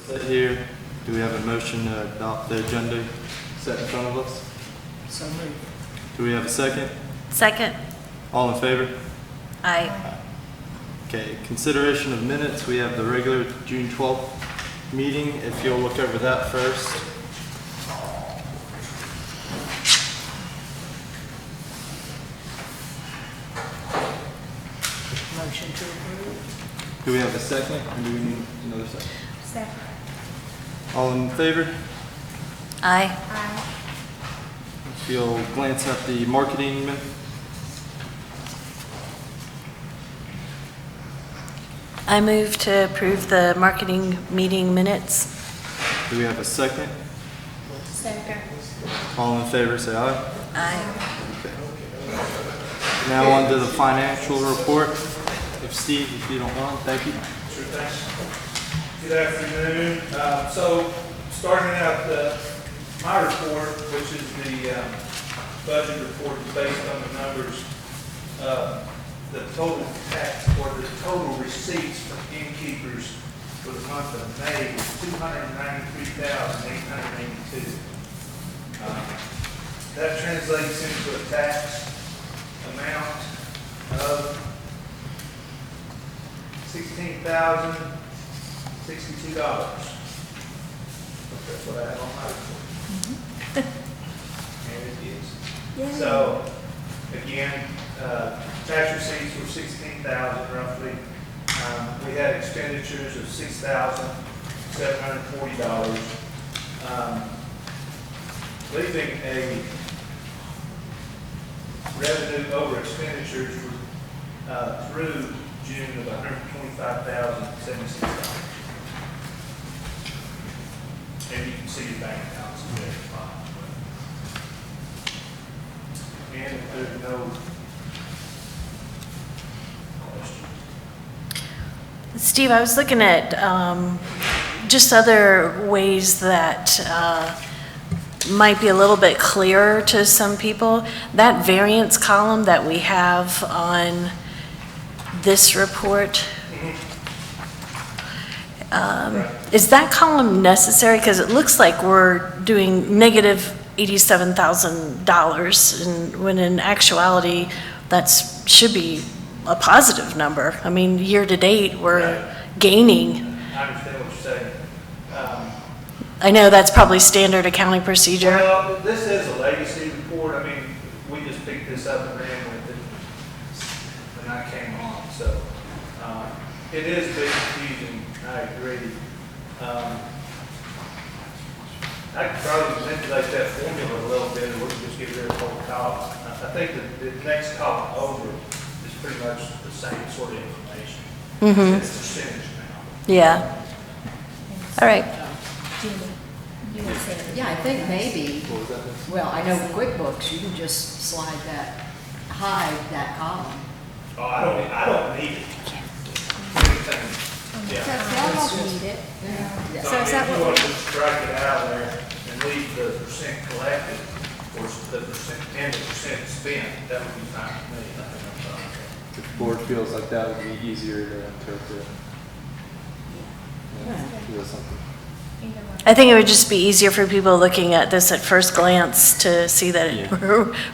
Here, do we have a motion to adopt the agenda set in front of us? So moved. Do we have a second? Second. All in favor? Aye. Okay, consideration of minutes. We have the regular June 12th meeting. If you'll look over that first. Motion to approve. Do we have a second, or do we need another second? Second. All in favor? Aye. Aye. If you'll glance at the marketing I move to approve the marketing meeting minutes. do we have a second? Second. All in favor, say aye. Aye. Okay. Now on to the financial report. If Steve, if you don't mind, thank you. Sure thing. Good afternoon. So, starting out my report, which is the budget report, is based on the numbers. The total tax or the total receipts from innkeepers for the month of May was $293,882. That translates into a tax amount of $16,062. That's what I have on my report. And it is. Yay. So, again, tax receipts were $16,000 roughly. We had expenditures of $6,740. Leaving a revenue over expenditures through June of $125,076. And you can see your bank accounts are very fine. And if there's no questions. Steve, I was looking at just other ways that might be a little bit clearer to some people. That variance column that we have on this report, is that column necessary? Because it looks like we're doing negative $87,000, and when in actuality, should be a positive number. I mean, year to date, we're gaining. I understand what you're saying. I know that's probably standard accounting procedure. Well, this is a legacy report. I mean, we just picked this up and ran with it when I came on. So it is a bit confusing. I agree. I could probably manipulate that formula a little bit, and we can just get rid of the whole column. I think that the next column over is pretty much the same sort of information. It's percentage now. Yeah. All right. Julie, you want to say anything? Yeah, I think maybe, What was that? well, I know QuickBooks, you can just hide that column. Oh, I don't need it. Anything. So Yeah. y'all don't need it. Yeah. So is that if you what want to just strike it out there and leave the percent collected, or the percent and the percent spent, that would be fine with me. Nothing else on it. The board feels like that would be easier to interpret. Yeah. Do something. I think it would just be easier for people looking at this at first glance to see that Yeah.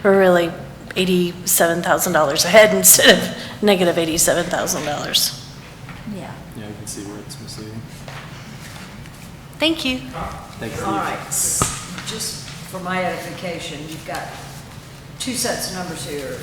we're really $87,000 ahead instead of negative $87,000. Yeah. Yeah, you can see where it's misleading. Thank you. Thanks, Steve. All right, just for my edification, you've got two sets of numbers here,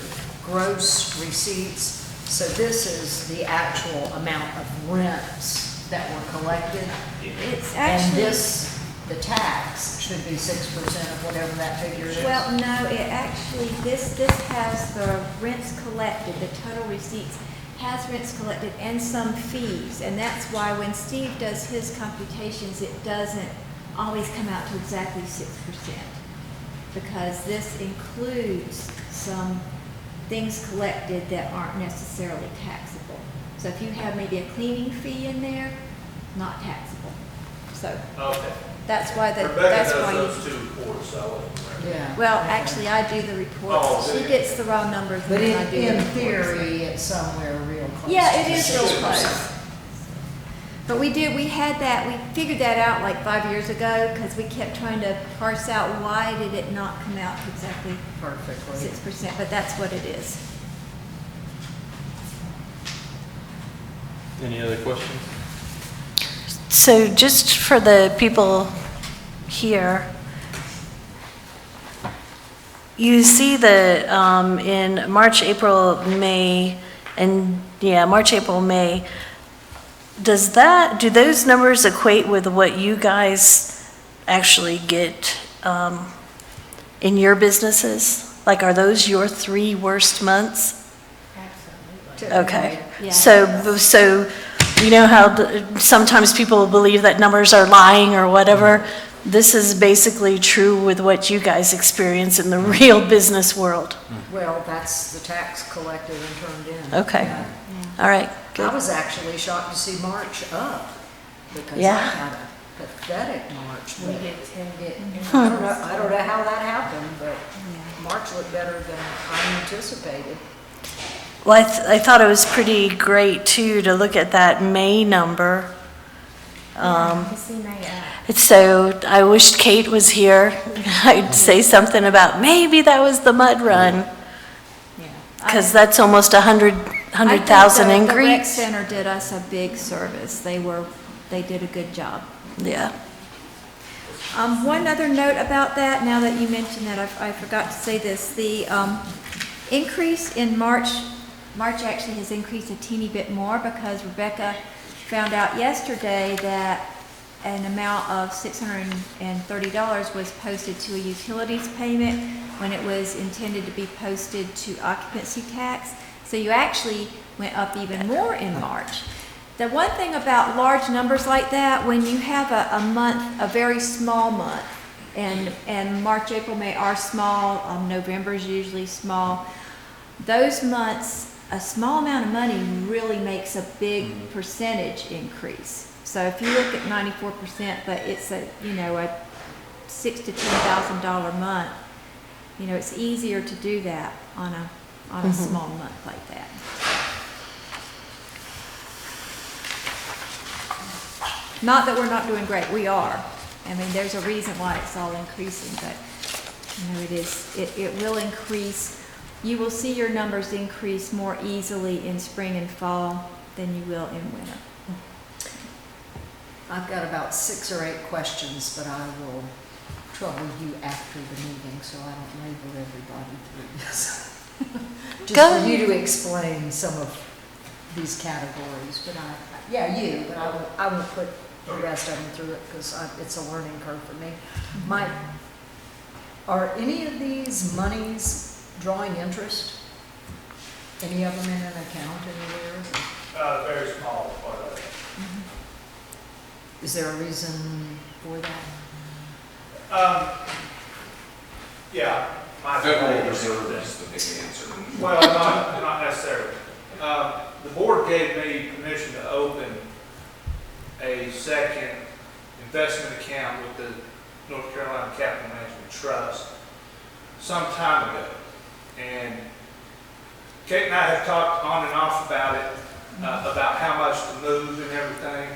gross receipts. So this is the actual amount of rents that were collected. It's And actually, this, the tax should be 6% of whatever that figure is. well, no, it actually, this has the rents collected, the total receipts has rents collected and some fees. And that's why when Steve does his computations, it doesn't always come out to exactly 6%. Because this includes some things collected that aren't necessarily taxable. So if you have maybe a cleaning fee in there, not taxable. So Okay. that's why Rebecca that's does why those you, two reports, so I wasn't aware. Yeah. well, actually, I do the Oh, reports. do She you? gets the raw numbers But and I do the in reports. theory, it's somewhere real close. Yeah, to it is real 6%. close. But we had that, we figured that out like 5 years ago, because we kept trying to parse out why did it not come out exactly Perfectly. 6%, but that's what it is. Any other questions? So just for the people here, you see that in March, April, May, March, April, May, do those numbers equate with what you guys actually get in your businesses? Like, are those your 3 worst months? Okay. Yeah. So you know how sometimes people believe that numbers are lying or whatever? This is basically true with what you guys experience in the real business world. Well, that's the tax collected and turned in. Okay. Yeah. All right, I good. was actually shocked to see March up, because I Yeah. had a pathetic March. We but did tend to get. I don't know how that happened, but March looked better than I anticipated. Well, I thought it was pretty great too to look at that May number. To see May up. So I wished Kate was here. I'd say something about maybe that was the mud run, Yeah. because that's almost 100,000 The rec increase. center did us a big service. They did a good job. Yeah. One other note about that, now that you mentioned that, I forgot to say this. The increase in March actually has increased a teeny bit more, because Rebecca found out yesterday that an amount of $630 was posted to a utilities payment when it was intended to be posted to occupancy tax. So you actually went up even more in March. The one thing about large numbers like that, when you have a month, a very small month, and March, April, May are small, November is usually small, those months, a small amount of money really makes a big percentage increase. So if you look at 94%, but it's a $6,000 to $10,000 month, it's easier to do that on a small month like that. Not that we're not doing great, we are. I mean, there's a reason why it's all increasing, but it will increase. You will see your numbers increase more easily in spring and fall than you will in winter. I've got about 6 or 8 questions, but I will trouble you after the meeting, so I don't labor everybody through this. Just Go for you to explain some of these categories, but I won't put the rest of them through it, because it's a learning curve for me. Are any of these monies drawing interest? Any of them in an account anywhere? Very small part of it. Is there a reason for that? Yeah. Federal Reserve is the big answer. Well, not necessarily. The board gave me permission to open a second investment account with the North Carolina Capital Management Trust some time ago. And Kate and I have talked on and off about it, about how much to move and everything.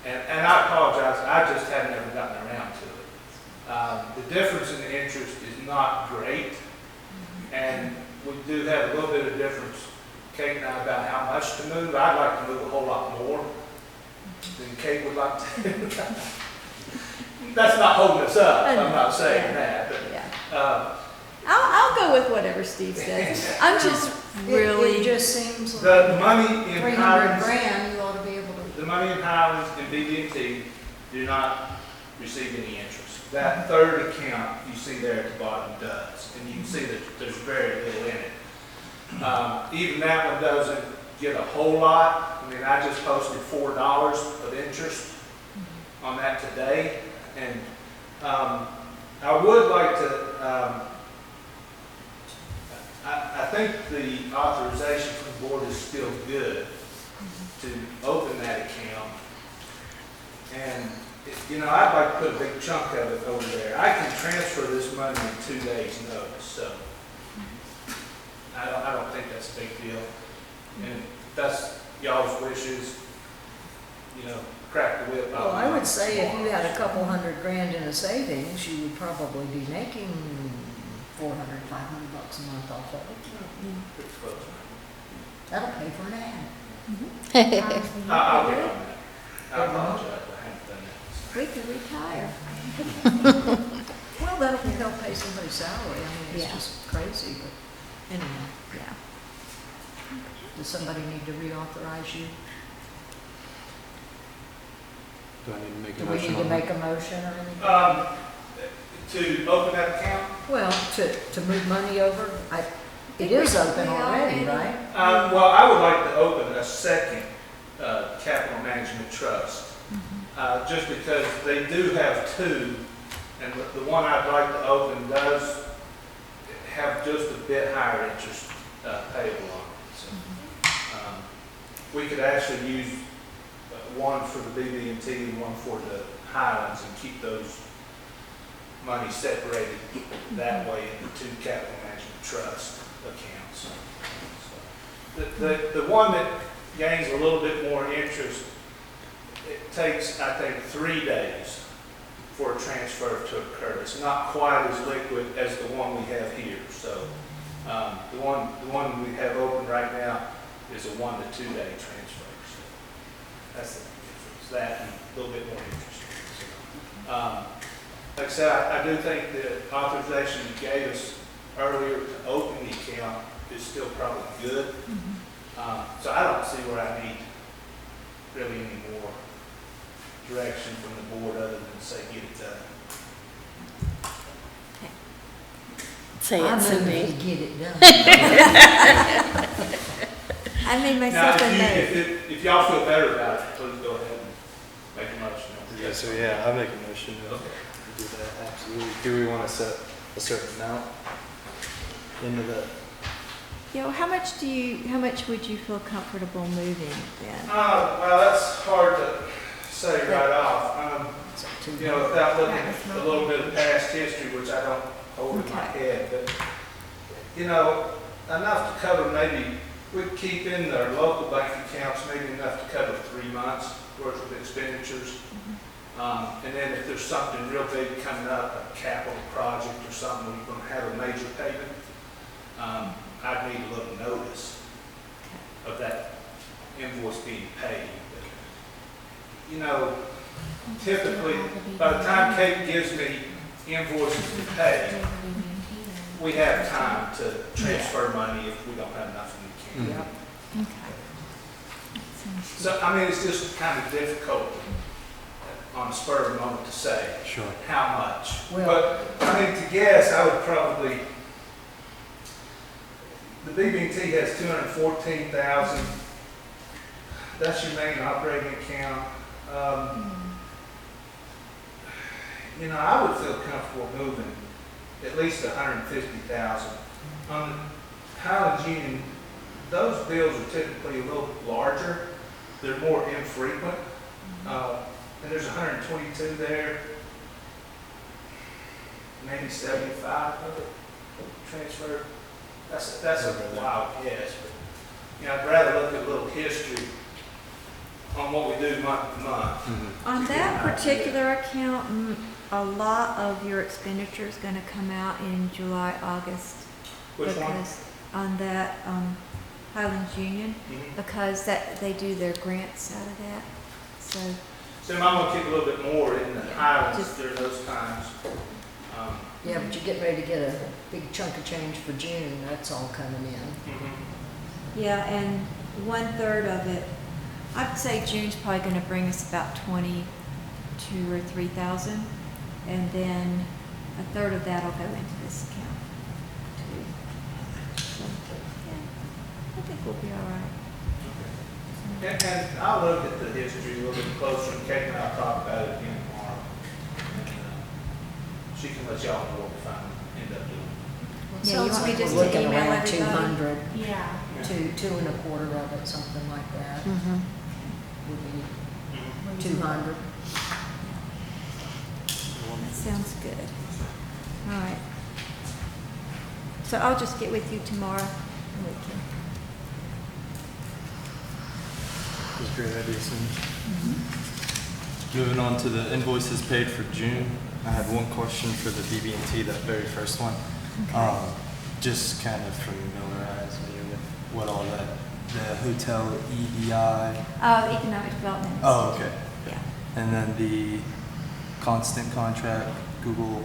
And I apologize, I just have never gotten around to it. The difference in the interest is not great, and we do have a little bit of difference, Kate and I, about how much to move. I'd like to move a whole lot more than Kate would like to. That's not holding us up, I'm not saying that, but Yeah. I'll go with whatever Steve says. I'm just really. It just seems like the money in 300 Highlands, grand, you ought to be able to. the money in Highlands and BB&T do not receive any interest. That third account you see there at the bottom does, and you can see that there's very little in it. Even that one doesn't get a whole lot. I mean, I just posted $4 of interest on that today, and I would like to. I think the authorization from the board is still good to open that account. And, I'd like to put a big chunk of it over there. I can transfer this money in 2 days' notice, so I don't think that's a big deal. And if that's y'all's wishes, crack the whip. Well, I would say if you had a couple $100,000 in a savings, you would probably be making $400, $500 a month off of it. Pretty close. That'll pay for an ad. I'll get on that. I apologize, I haven't done that. We could retire. Well, that'll help pay somebody's salary. I mean, it's Yeah. just crazy, but anyway. Yeah. Does somebody need to reauthorize you? Do I need to make a Do we motion need to on make that? a motion or anything? To open that account, Well, to move money over, it is open already, right? well, I would like to open a second capital management trust. Just because they do have two, and the one I'd like to open does have just a bit higher interest payable on it. So, we could actually use one for the BB&T and one for the Highlands and keep those money separated that way in the two capital management trust accounts. So, the one that gains a little bit more interest, it takes, I think, 3 days for a transfer to occur. It's not quite as liquid as the one we have here. So the one we have open right now is a 1 to 2 day transfer. So that's the difference. That and a little bit more interest. So, like I said, I do think the authorization you gave us earlier to open the account is still probably good. So I don't see where I need really any more direction from the board other than say get it done. Say I it, move Cindy. we get it done. I made Now, myself a note. if y'all feel better about it, please go ahead and make a motion. Yeah, so yeah, I'll make a motion to Okay. do that, absolutely. Do we want to set a certain amount into the, How much would you feel comfortable moving then? Well, that's hard to say right off. So two- Without looking at a little bit of past history, which I don't hold in my head, but, enough to cover maybe, we'd keep in their local bank accounts, maybe enough to cover 3 months worth of expenditures. And then if there's something real big coming up, a capital project or something, we're going to have a major payment, I'd need a little notice of that invoice being paid. But, typically, by the time Kate gives me invoices to pay, we have time to transfer money if we don't have enough in the account. Yep. Okay. So, it's just kind of difficult on the spur of the moment to say sure. how much. Well- But, to guess, I would probably, the BB&T has 214,000. That's your main operating account. I would feel comfortable moving at least 150,000. On the Highlands Union, those bills are typically a little larger. They're more infrequent. And there's 122 there, maybe 75 of it transferred. That's a wild guess, but I'd rather look at a little history on what we do month to month. On that particular account, a lot of your expenditure is going to come out in July, August. Which one? Because on that Highlands Union, because they do their grants out of that. So I'm going to keep a little bit more in the Highlands Just- during those times. Yeah, but you're getting ready to get a big chunk of change for June, that's all coming in. yeah, and 1/3 of it, I'd say June's probably going to bring us about 22 or 3,000, and then 1/3 of that will go into this account too. So, yeah, I think we'll be all right. And I'll look at the history a little bit closer, and Kate and I'll talk about it again tomorrow. And, she can let y'all know what we end up doing. Well, it Yeah, you sounds want me like just we're to looking email around everybody? 200, Yeah. two and a quarter of it, something like that, Mhm. would be 200. That sounds good. All right. So I'll just get with you tomorrow. and we can- That's a great idea, Cindy. Moving on to the invoices paid for June. I had one question for the BB&T, that very first one. Just kind of familiarize me with what all that, the hotel EDI. Oh, economic development. Oh, okay. Yeah. And then the constant contract, Google.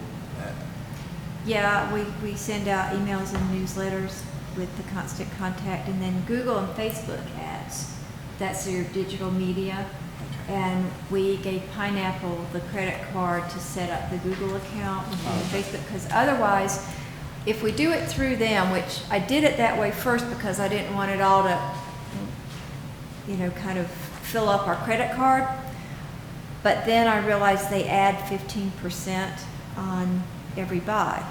Yeah, we send out emails and newsletters with the constant contact, and then Google and Facebook ads. That's your digital media. Okay. And we gave Pineapple the credit card to set up the Google account and the Facebook, because otherwise, if we do it through them, which I did it that way first because I didn't want it all to, kind of fill up our credit card. But then I realized they add 15% on every buy.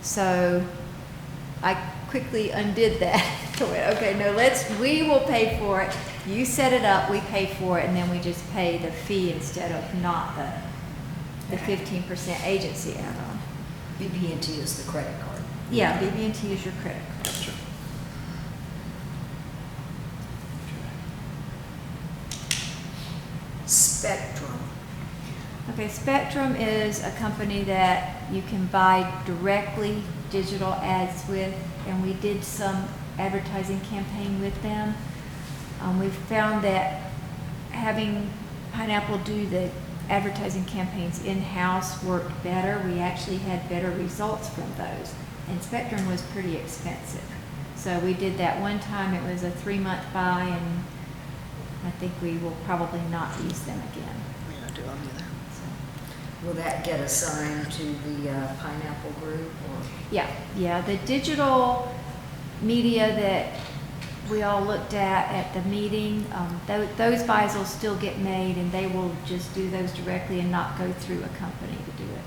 So I quickly undid that. I went, okay, no, we will pay for it. You set it up, we pay for it, and then we just pay the fee instead of not the 15% agency add-on. BB&T is the credit card. Yeah, BB&T is your credit card. Gotcha. Spectrum. Okay, Spectrum is a company that you can buy directly digital ads with, and we did some advertising campaign with them. We've found that having Pineapple do the advertising campaigns in-house worked better. We actually had better results from those, and Spectrum was pretty expensive. So we did that one time. It was a 3-month buy, and I think we will probably not use them again. We don't do them either. Will that get assigned to the Pineapple group or? Yeah, the digital media that we all looked at the meeting, those buys will still get made, and they will just do those directly and not go through a company to do it.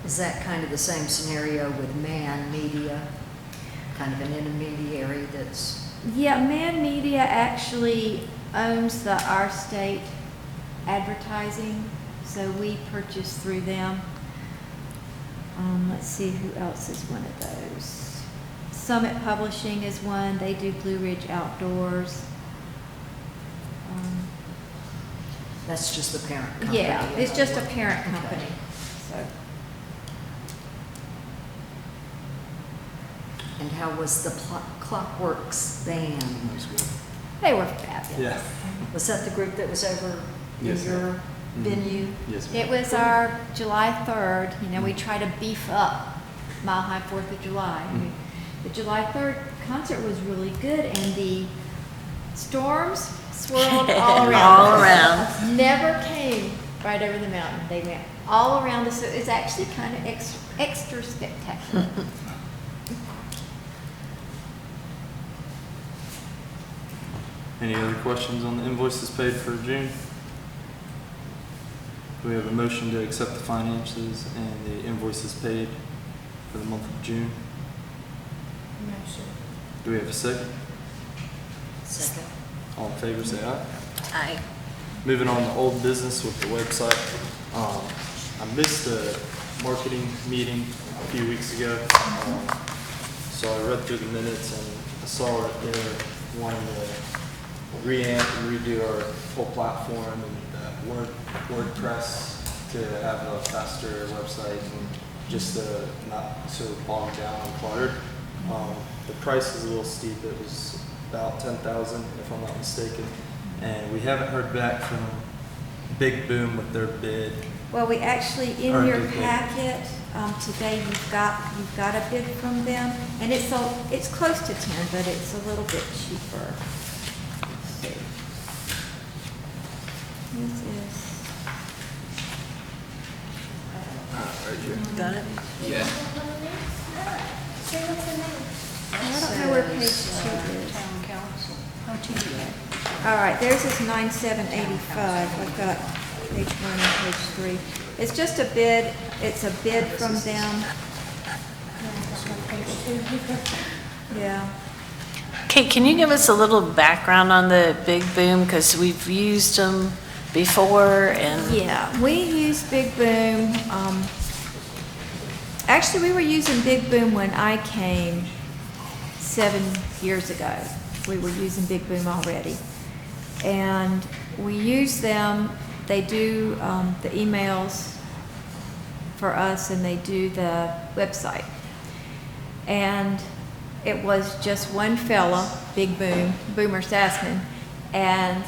Is that kind of the same scenario with Man Media? Kind of an intermediary that's, Yeah, Man Media actually owns the Our State advertising, so we purchase through them. Let's see who else is one of those. Summit Publishing is one. They do Blue Ridge Outdoors. that's just the parent company? Yeah, it's just a parent company. Okay. So And how was the Clockworks band? That's good. they were fabulous. Yeah. Was that the group that was over in Yes, your ma'am. venue? Yes, It ma'am. was our July 3rd. We try to beef up Mile High 4th of July. The July 3rd concert was really good, and the storms swirled all around. All around. Never came right over the mountain. They went all around us. So it's actually kind of extra spectacular. Any other questions on the invoices paid for June? Do we have a motion to accept the finances and the invoices paid for the month of June? Do we have a second? Second. All in favor, say aye. Aye. Moving on to old business with the website. I missed a marketing meeting a few weeks ago. So I read through the minutes and I saw it there wanting to reamp and redo our whole platform and WordPress to have a faster website and just not so bogged down and cluttered. The price is a little steep. It was about $10,000 if I'm not mistaken. And we haven't heard back from Big Boom with their bid. Well, we actually, in Or your did they- packet, today, you've got a bid from them, and it's close to 10, but it's a little bit cheaper. Let's see. This is, Right here. Got it? Yeah. I don't know where page 2 is. Town council. All right, theirs is 9785. I've got page 1 and page 3. It's just a bid, it's a bid from them. Yeah. Kate, can you give us a little background on the Big Boom? Because we've used them before and. Yeah, we use Big Boom. Actually, we were using Big Boom when I came 7 years ago. we were using Big Boom already. And we use them, they do the emails for us and they do the website. And it was just one fella, Big Boom, Boomer Sassman, and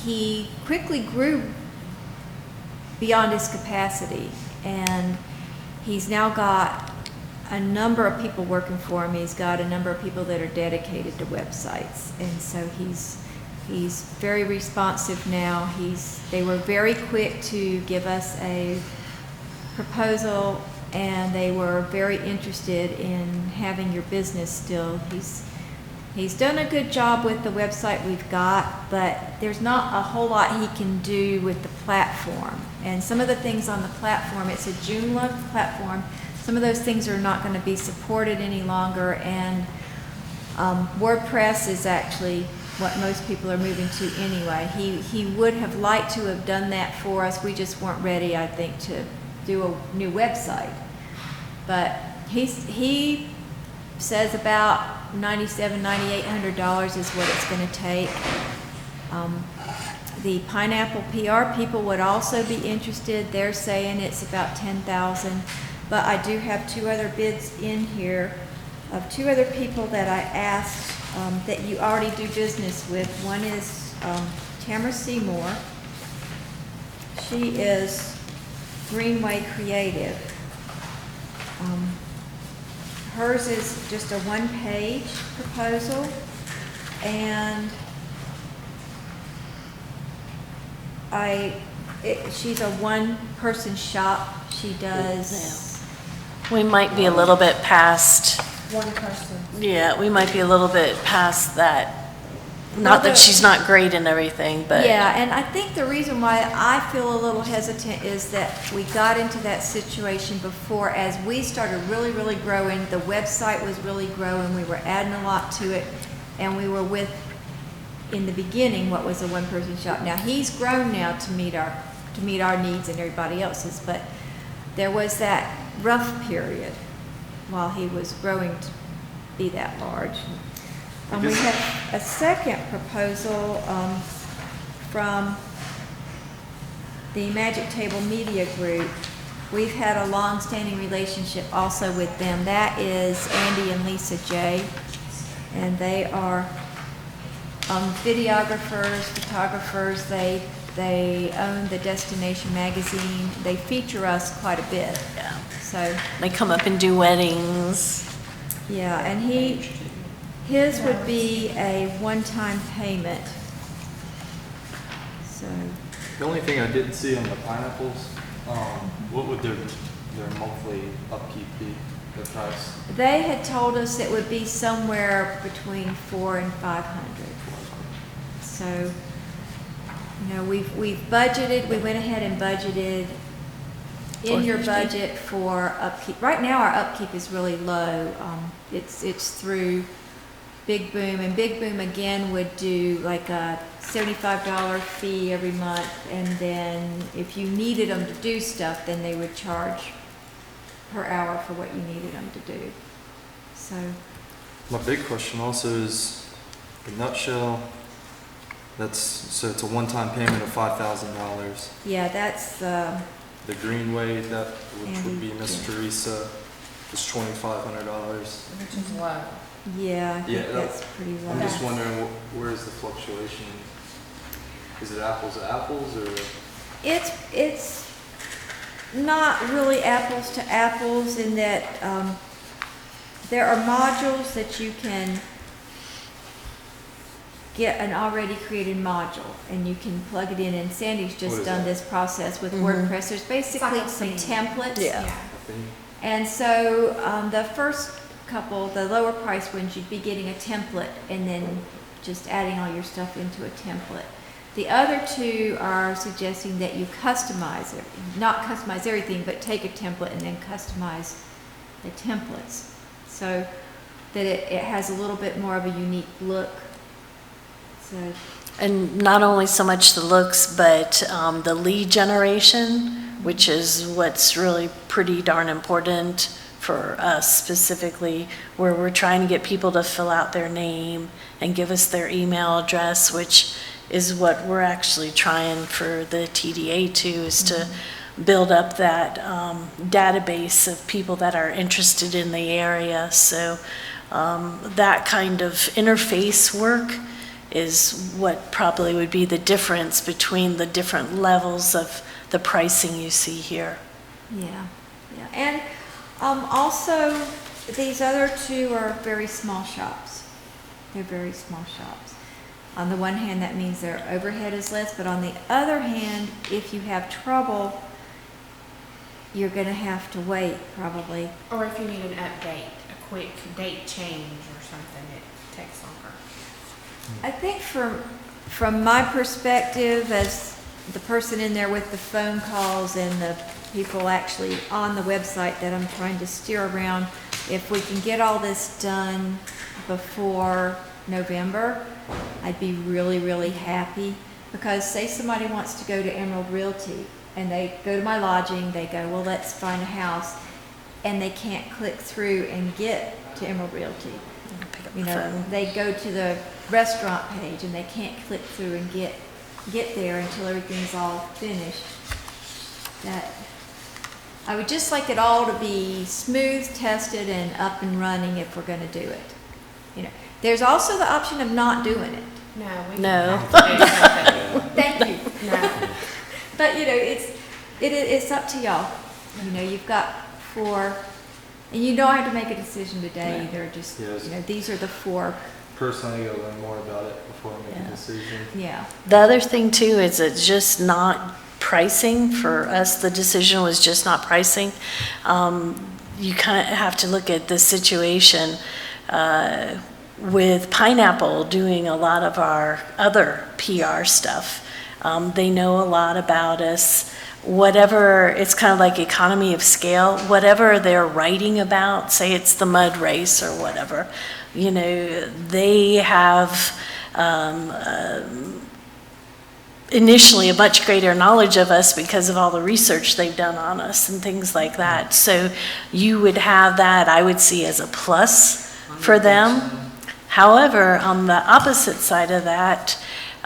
he quickly grew beyond his capacity. And he's now got a number of people working for him. He's got a number of people that are dedicated to websites. And so he's very responsive now. They were very quick to give us a proposal, and they were very interested in having your business still. He's done a good job with the website we've got, but there's not a whole lot he can do with the platform. And some of the things on the platform, it's a Joomla platform, some of those things are not going to be supported any longer, and WordPress is actually what most people are moving to anyway. He would have liked to have done that for us. We just weren't ready, I think, to do a new website. But he says about $9,700, $9,800 is what it's going to take. The Pineapple PR people would also be interested. They're saying it's about $10,000. But I do have two other bids in here of two other people that I asked that you already do business with. One is Tamara Seymour. She is Greenway Creative. Hers is just a one-page proposal, and she's a one-person shop. She does. We might be a little bit past, One person. yeah, we might be a little bit past that. Not that she's not great and everything, but. Yeah, and I think the reason why I feel a little hesitant is that we got into that situation before. As we started really, really growing, the website was really growing, we were adding a lot to it, and we were with, in the beginning, what was a one-person shop. Now, he's grown now to meet our needs and everybody else's, but there was that rough period while he was growing to be that large. We have a second proposal from the Magic Table Media Group. We've had a long-standing relationship also with them. That is Andy and Lisa J. And they are videographers, photographers. They own the Destination magazine. They feature us quite a bit. Yeah. So They come up and do weddings. yeah, and his would be a one-time payment. So, The only thing I didn't see on the pineapples, what would their monthly upkeep be, the price? they had told us it would be somewhere between $400 and $500. So, you know, we've budgeted, we went ahead and budgeted in your $450. budget for upkeep. Right now, our upkeep is really low. It's through Big Boom, and Big Boom again would do like a $75 fee every month, and then if you needed them to do stuff, then they would charge per hour for what you needed them to do. So, My big question also is, in a nutshell, so it's a one-time payment of $5,000. yeah, that's The Greenway, which would be And- Miss yeah. Teresa, is $2,500. Which is low. yeah, I think Yeah, that's pretty low. I'm just wondering, where is the fluctuation? Is it apples to apples, or? It's not really apples to apples in that there are modules that you can get an already created module, and you can plug it in, and Sandy's What just is done that? this process with Mhm. WordPress. There's basically a some theme. templates. Yeah. And so the first couple, the lower price ones, you'd be getting a template and then just adding all your stuff into a template. The other two are suggesting that you customize it, not customize everything, but take a template and then customize the templates so that it has a little bit more of a unique look. So, And not only so much the looks, but the lead generation, which is what's really pretty darn important for us specifically, where we're trying to get people to fill out their name and give us their email address, which is what we're actually trying for the TDA too, is to build up that database of people that are interested in the area. So that kind of interface work is what probably would be the difference between the different levels of the pricing you see here. Yeah, yeah. And also, these other two are very small shops. They're very small shops. On the one hand, that means their overhead is less, but on the other hand, if you have trouble, you're going to have to wait probably. Or if you need an update, a quick date change or something, it takes longer. I think from my perspective, as the person in there with the phone calls and the people actually on the website that I'm trying to steer around, if we can get all this done before November, I'd be really, really happy. Because say somebody wants to go to Emerald Realty and they go to my lodging, they go, well, let's find a house, and they can't click through and get to Emerald Realty. You know, they go to the restaurant page and they can't click through and get there until everything's all finished. That I would just like it all to be smooth, tested, and up and running if we're going to do it. You know, there's also the option of not doing it. No, we No. have to do something. Thank you. No. But you know, it's up to y'all. You know, you've got 4, and you don't have to make a decision today either. Just Yes. you know, these are the 4. Personally, I'll learn more about it before I make Yeah. a decision. Yeah. The other thing too is it's just not pricing. For us, the decision was just not pricing. You kind of have to look at the situation with Pineapple doing a lot of our other PR stuff. They know a lot about us. Whatever, it's kind of like economy of scale, whatever they're writing about, say it's the mud race or whatever, you know, they have initially a much greater knowledge of us because of all the research they've done on us and things like that. So you would have that, I would see, as a plus for them. However, on the opposite side of that,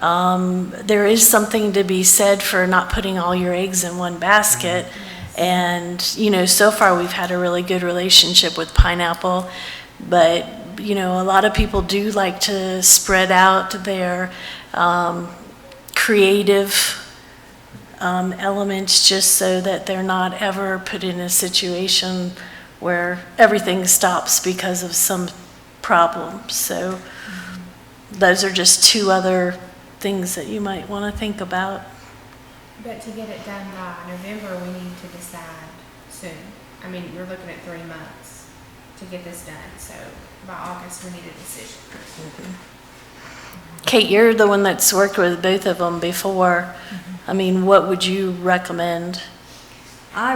there is something to be said for not putting all your eggs in one basket. And, you know, so far we've had a really good relationship with Pineapple, but, you know, a lot of people do like to spread out their creative elements just so that they're not ever put in a situation where everything stops because of some problem. So those are just 2 other things that you might want to think about. But to get it done by November, we need to decide soon. I mean, you're looking at 3 months to get this done, so by August, we need a decision. Kate, you're the one that's worked with both of them before. I mean, what would you recommend? I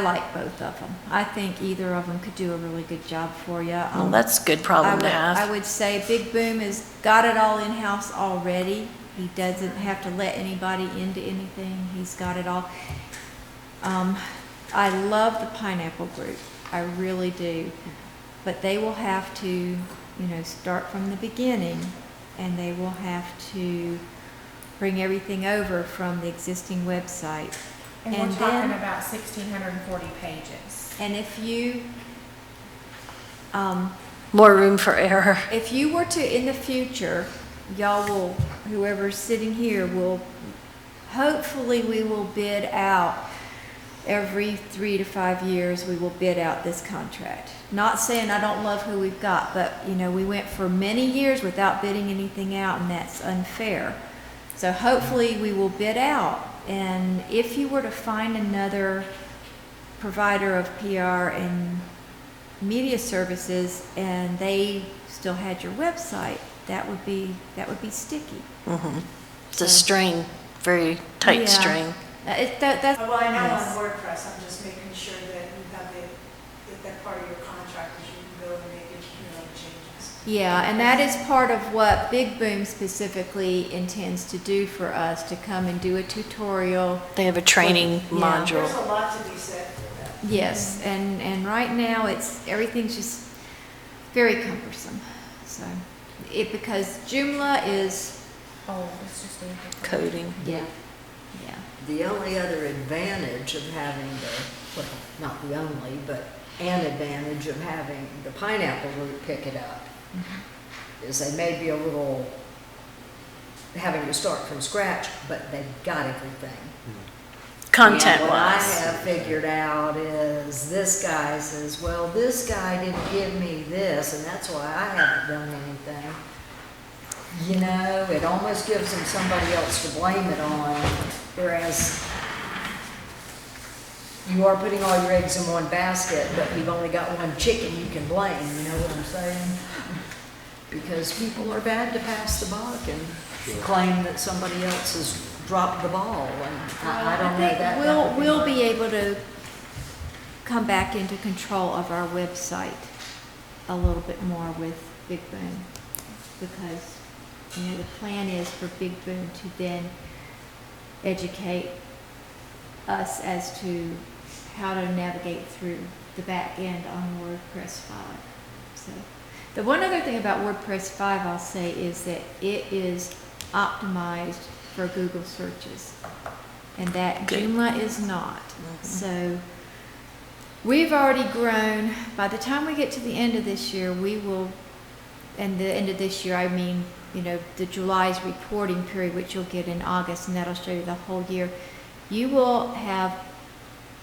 like both of them. I think either of them could do a really good job for you. Well, that's a good problem to I have. would say Big Boom has got it all in-house already. He doesn't have to let anybody into anything. He's got it all. I love the Pineapple Group. I really do. But they will have to, you know, start from the beginning, and they will have to bring everything over from the existing website. And we're talking about 1,640 pages. And if you, More room for error. if you were to, in the future, y'all will, whoever's sitting here will, hopefully we will bid out every 3 to 5 years, we will bid out this contract. Not saying I don't love who we've got, but, you know, we went for many years without bidding anything out, and that's unfair. So hopefully we will bid out. And if you were to find another provider of PR and media services and they still had your website, that would be sticky. It's a string, very tight Yeah. string. That's Well, I know yes. on WordPress, I'm just making sure that you have that part of your contract, that you can go and make it, changes. Yeah, and that is part of what Big Boom specifically intends to do for us, to come and do a tutorial. They have a training Yeah. module. There's a lot to be said for that. Yes, and right now, everything's just very cumbersome, so. Because Joomla is, Oh, it's just a. Coding. Yeah. yeah, The only other advantage of having well, not the only, but an advantage of having the Pineapple Root pick it up is they may be a little having to start from scratch, but they've got everything. Content And what I wise. have figured out is this guy says, well, this guy didn't give me this, and that's why I haven't done anything. You know, it almost gives them somebody else to blame it on, whereas you are putting all your eggs in one basket, but you've only got one chicken you can blame, you know what I'm saying? Because people are bad to pass the buck and claim that somebody else has dropped the ball, and I don't know that. I think we'll be able to come back into control of our website a little bit more with Big Boom, because, you know, the plan is for Big Boom to then educate us as to how to navigate through the back end on WordPress 5. So, the one other thing about WordPress 5 I'll say is that it is optimized for Google searches, and that Joomla is not. So we've already grown. By the time we get to the end of this year, we will, and the end of this year I mean, you know, the July's reporting period, which you'll get in August, and that'll show you the whole year. You will have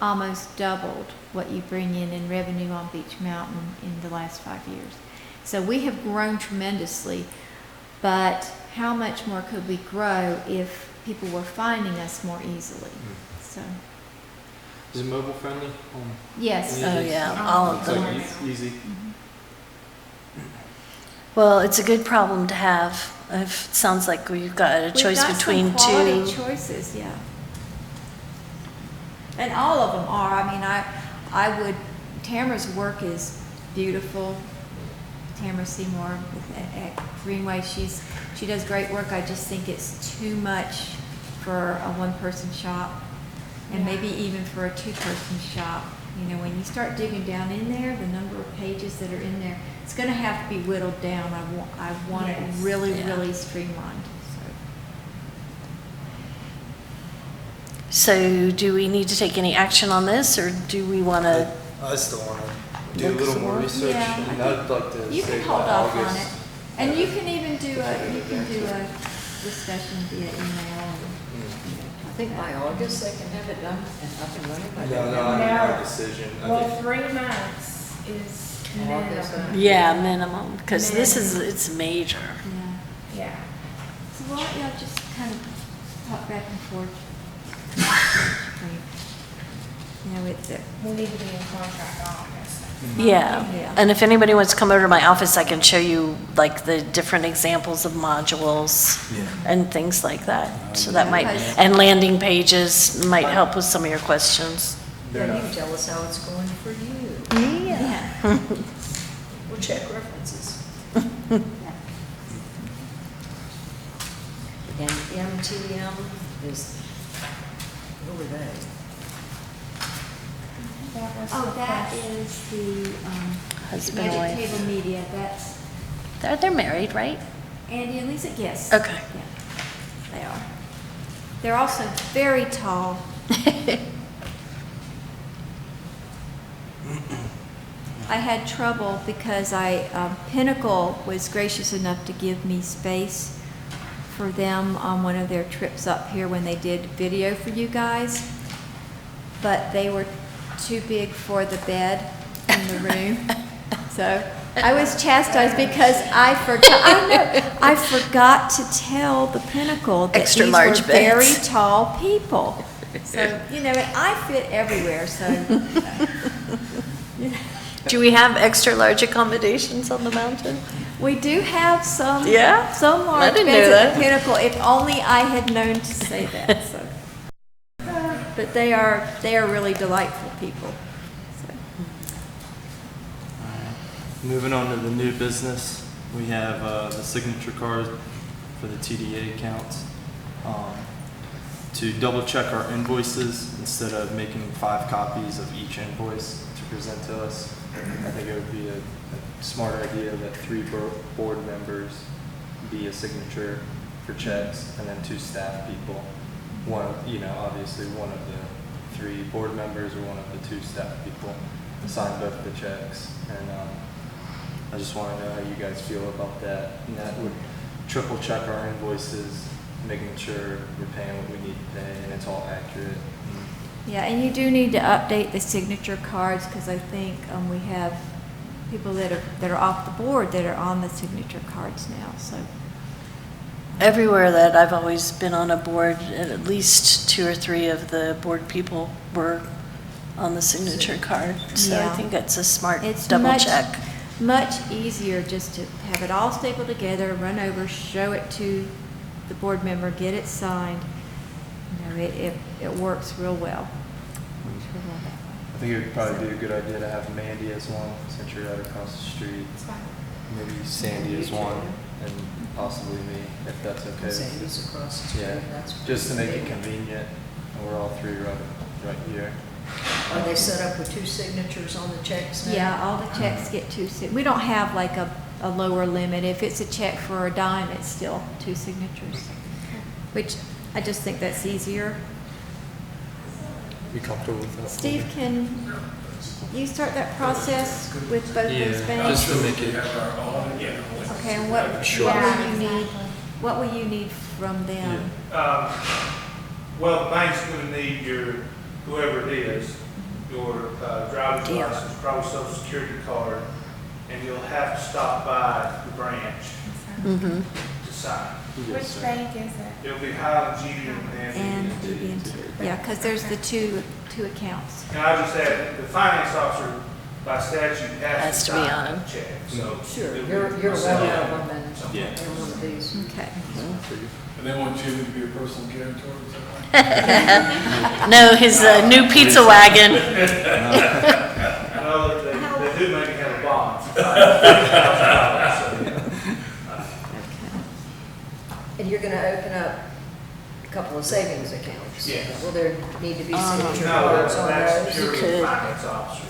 almost doubled what you bring in revenue on Beach Mountain in the last 5 years. So we have grown tremendously, but how much more could we grow if people were finding us more easily? So, Is it mobile friendly? yes. Oh, yeah, all of It's them. like easy. Well, it's a good problem to have. It sounds like we've got a choice between We've got some two. quality choices, yeah. And all of them are. I mean, I would, Tamara's work is beautiful. Tamara Seymour at Greenway, she does great work. I just think it's too much for a one-person shop, and maybe even for a two-person shop. You know, when you start digging down in there, the number of pages that are in there, it's going to have to be whittled down. I want it really, Yeah. really streamlined. So do we need to take any action on this, or do we want to? I still want to do a Look little some more more? research, Yeah, and I I'd like to You say can hold by off on August. it, and you can even do a discussion via email. I think by August they can have it done and up and running by No, then. no, I mean, No. our decision. I Well, think 3 months is August, minimum. Yeah, minimum, because this is, it's major. Yeah. Yeah. So why don't y'all just kind of talk back and forth? You know, it's We need to be in contract August. Yeah, Yeah. and if anybody wants to come over to my office, I can show you like the different examples of modules and things like that. So that might, and landing pages might help with some of your questions. Yeah, you can tell us how it's going for you. Yeah. We'll check references. And MTM is, who are they? That was Oh, the that question. is the Husband and Magic wife. Table Media. That's They're married, right? Andy and Lisa. Yes. Okay. Yeah, they are. They're also very tall. I had trouble because Pinnacle was gracious enough to give me space for them on one of their trips up here when they did video for you guys. But they were too big for the bed in the room. So I was chastised because I forgot to tell the Pinnacle that Extra these large were beds. very tall people. So, you know, and I fit everywhere, so. Do we have extra large accommodations on the mountain? We do have some. Yeah? Some I large didn't beds know at the that. Pinnacle, if only I had known to say that, so. But they are really delightful people. So. Moving on to the new business, we have the signature card for the TDA accounts. to double check our invoices instead of making 5 copies of each invoice to present to us. I think it would be a smart idea that 3 board members be a signature for checks and then 2 staff people. One, obviously one of the 3 board members or one of the 2 staff people sign both the checks. And I just want to know how you guys feel about that. And that would triple check our invoices, making sure we're paying what we need to pay and it's all accurate. Yeah, and you do need to update the signature cards, because I think we have people that are off the board that are on the signature cards now, so. Everywhere that I've always been on a board, at least 2 or 3 of the board people were on the signature card. So I Yeah. think it's a smart It's double much- check. Much easier just to have it all stapled together, run over, show it to the board member, get it signed. It works real well. Works real well that way. I think it would probably be a good idea to have Mandy as one, since you're right across the street. It's fine. Maybe Sandy as one, and possibly me, if that's okay. with you. Sandy's across the street. Yeah, That's just to make it big. convenient, and we're all 3 right here. Are they set up with 2 signatures on the checks now? Yeah, all the checks get 2 we don't have like a lower limit. If it's a check for a dime, it's still 2 signatures, which I just think that's easier. You comfortable with that? Steve, can you start that process with both those Yeah, banks? just to make it, Okay, and what will you need, what will you need from them? Well, the bank's gonna need your, whoever it is, your driver's Yeah. license, probably social security card, and you'll have to stop by the branch Mm-hmm. to sign. Which bank is it? It'll be Highland Union And and BB&T, yeah, because there's the two accounts. And I just add, the finance officer by statute has Has to to be sign on. that check, so. Sure, it'll be you're one myself. of them, and Yeah. they're one of these. Okay. And they want you to be a personal guarantor, is that right? No, his new pizza wagon. I know that they do maybe have a bond for $5,000, so. And you're gonna open up a couple of savings accounts? Yes. Will there need to be Uh-huh. signature No, cards on that's those? purely could. finance officer.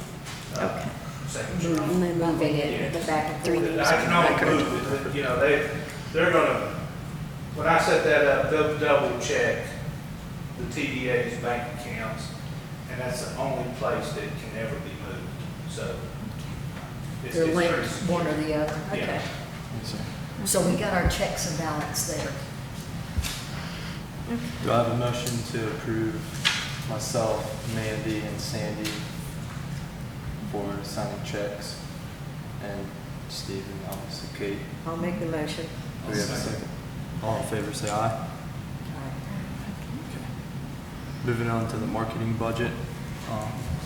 Okay. Signature. And then Moving it, the back and 3 forth. names I on can the only record. move it, they're gonna, when I set that up, they'll double check the TDA's bank accounts, and that's the only place that it can ever be moved, so. it's They're pretty linked, secure. one or the other, Yeah. okay. So we got our checks and balance there. do I have a motion to approve myself, Mandy, and Sandy for signing checks? And Steve and obviously Kate. I'll make the motion. Do we have a second? All in favor, say aye. Moving on to the marketing budget,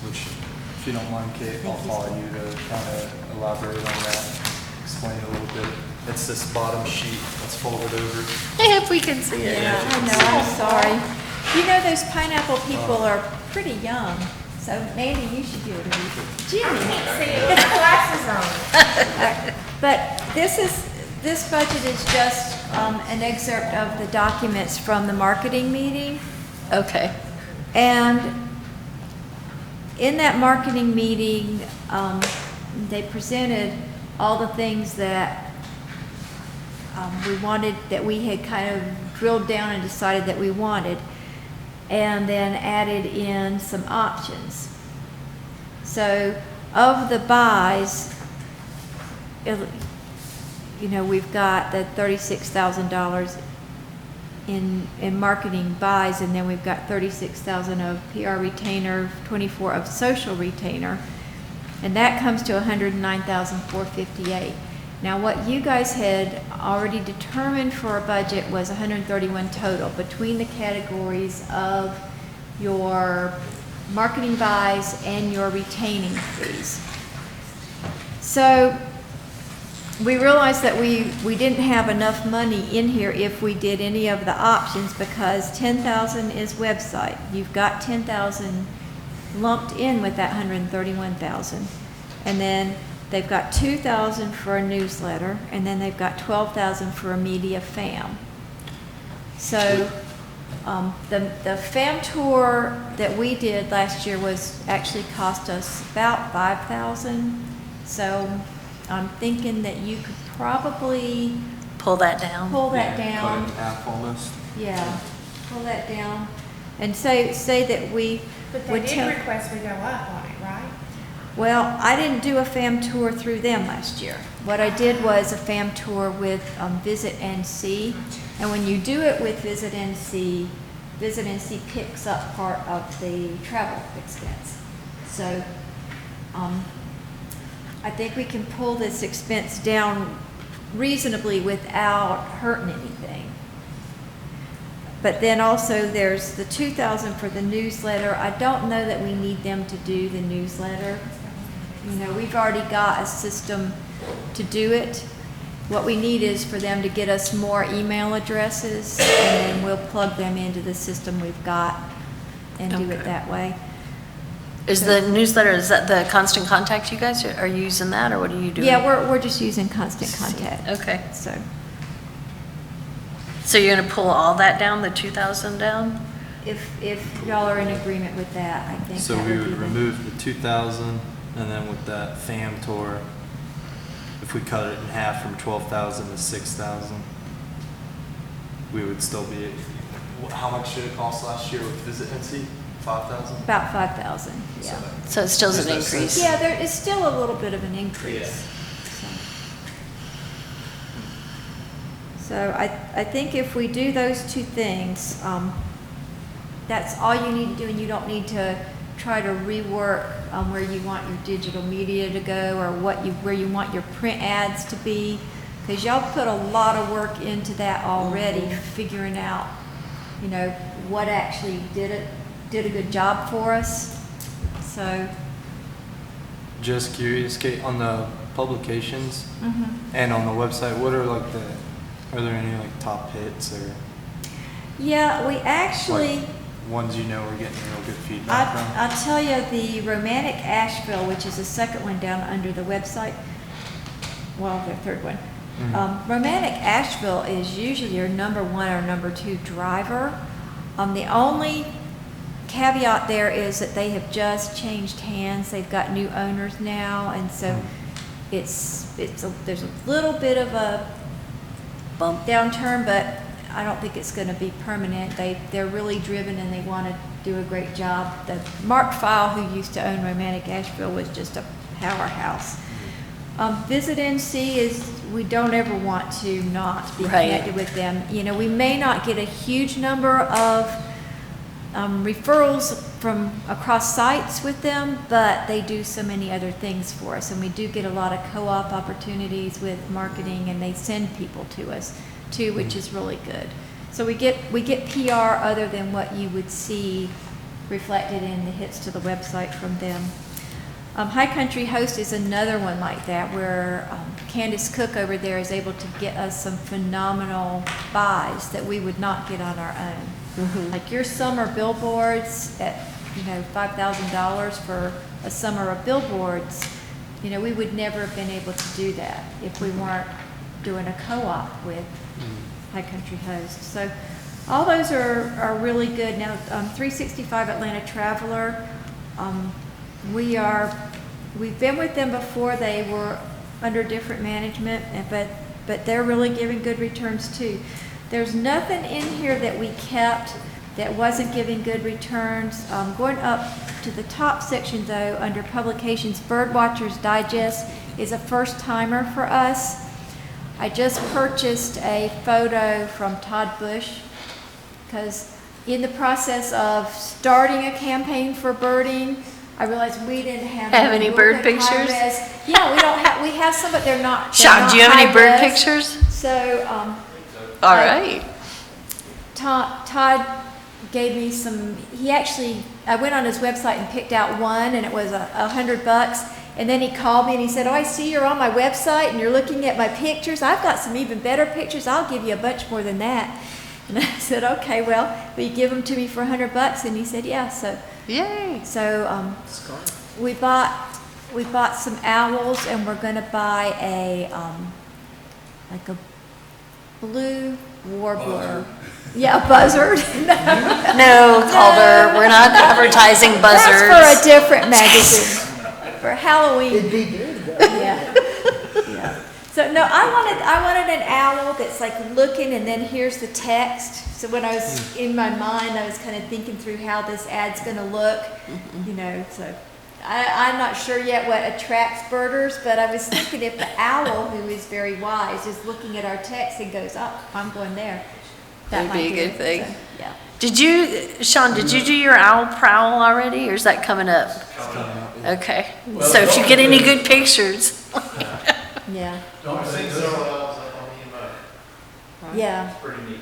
which, if you don't mind, Kate, I'll follow you to kind of elaborate on that, explain a little bit. It's this bottom sheet that's folded over. If we can see it. Yeah, I know, I'm sorry. You know, those pineapple people are pretty young, so Mandy, you should be able to read it. Jimmy. See, with the glasses on. But this budget is just an excerpt of the documents from the marketing meeting. Okay. And in that marketing meeting, they presented all the things that we wanted, that we had kind of drilled down and decided that we wanted, and then added in some options. So of the buys, we've got the $36,000 in marketing buys, and then we've got 36,000 of PR retainer, 24 of social retainer, and that comes to 109,458. Now, what you guys had already determined for a budget was 131 total between the categories of your marketing buys and your retaining fees. So we realized that we didn't have enough money in here if we did any of the options, because 10,000 is website. You've got 10,000 lumped in with that 131,000. And then they've got 2,000 for a newsletter, and then they've got 12,000 for a media fam. So The FAM tour that we did last year was actually cost us about 5,000. So I'm thinking that you could probably Pull that down. pull that Yeah, down. Cut it in half almost. Yeah, pull that down and say that we But they would did tell. request we go up on it, right? Well, I didn't do a FAM tour through them last year. What I did was a FAM tour with Visit NC. And when you do it with Visit NC picks up part of the travel expense. So I think we can pull this expense down reasonably without hurting anything. But then also there's the 2,000 for the newsletter. I don't know that we need them to do the newsletter. You know, we've already got a system to do it. What we need is for them to get us more email addresses, and then we'll plug them into the system we've got and do it Okay. that way. Is the newsletter, is that the Constant Contact you guys are you using that, or what are you doing? Yeah, we're just using Constant Contact. Okay. So So you're gonna pull all that down, the 2,000 down? if y'all are in agreement with that, I think So that we would be would the- remove the 2,000, and then with that FAM tour, if we cut it in half from 12,000 to 6,000, we would still be, how much did it cost last year with Visit NC? 5,000? About 5,000, yeah. So it still is an Is that increase? Yeah, there is still a little bit of an increase. So I think if we do those two things, that's all you need to do, and you don't need to try to rework where you want your digital media to go or where you want your print ads to be, because y'all put a lot of work into that already, figuring out, you know, what actually did a good job for us. So. Just curious, Kate, on the publications Mhm. and on the website, what are like are there any like top hits or Yeah, we actually. like ones you know we're getting real good feedback from? I'll tell you, the Romantic Asheville, which is the second one down under the website, well, the third one. Mhm. Romantic Asheville is usually your number one or number two driver. The only caveat there is that they have just changed hands. They've got new owners now, and so there's a little bit of a Bump. downturn, but I don't think it's going to be permanent. They're really driven and they want to do a great job. The Mark File, who used to own Romantic Asheville, was just a powerhouse. Visit NC is, we don't ever want to not be Right. connected with them. You know, we may not get a huge number of referrals from across sites with them, but they do so many other things for us. And we do get a lot of co-op opportunities with marketing, and they send people to us too, which is really good. So we get PR other than what you would see reflected in the hits to the website from them. High Country Host is another one like that, where Candace Cook over there is able to get us some phenomenal buys that we would not get on our own. Like your summer billboards at, you know, $5,000 for a summer of billboards, you know, we would never have been able to do that if we weren't doing a co-op with High Country Host. So all those are really good. Now, 365 Atlanta Traveler, we've been with them before. They were under different management, but they're really giving good returns too. There's nothing in here that we kept that wasn't giving good returns. Going up to the top section though, under publications, Birdwatchers Digest is a first timer for us. I just purchased a photo from Todd Bush because in the process of starting a campaign for birding, I realized we didn't have Any real bird good high pictures? res. Yeah, we have some, but they're not. Sean, do you have any high bird res. pictures? So, All right. Todd gave me some, I went on his website and picked out one, and it was $100. And then he called me and he said, "Oh, I see you're on my website and you're looking at my pictures. I've got some even better pictures. I'll give you a bunch more than that." And I said, "Okay, well, will you give them to me for $100?" And he said, "Yeah." So, Yay. we bought some owls, and we're going to buy a blue warbler. Yeah, buzzard. No, Calder, we're not advertising buzzards. That's for a different magazine, for Halloween. It'd be good though. Yeah, yeah. So no, I wanted an owl that's like looking, and then here's the text. So when I was in my mind, I was kind of thinking through how this ad's gonna look, you know, so. I'm not sure yet what attracts birders, but I was thinking if the owl, who is very wise, is looking at our text and goes, oh, I'm going there. That That'd be might a good it. thing. So, yeah. Did you, Sean, did you do your owl prowl already, or is that coming up? Okay, so if you get any good pictures. Yeah. Don't say this. Yeah. It's pretty neat.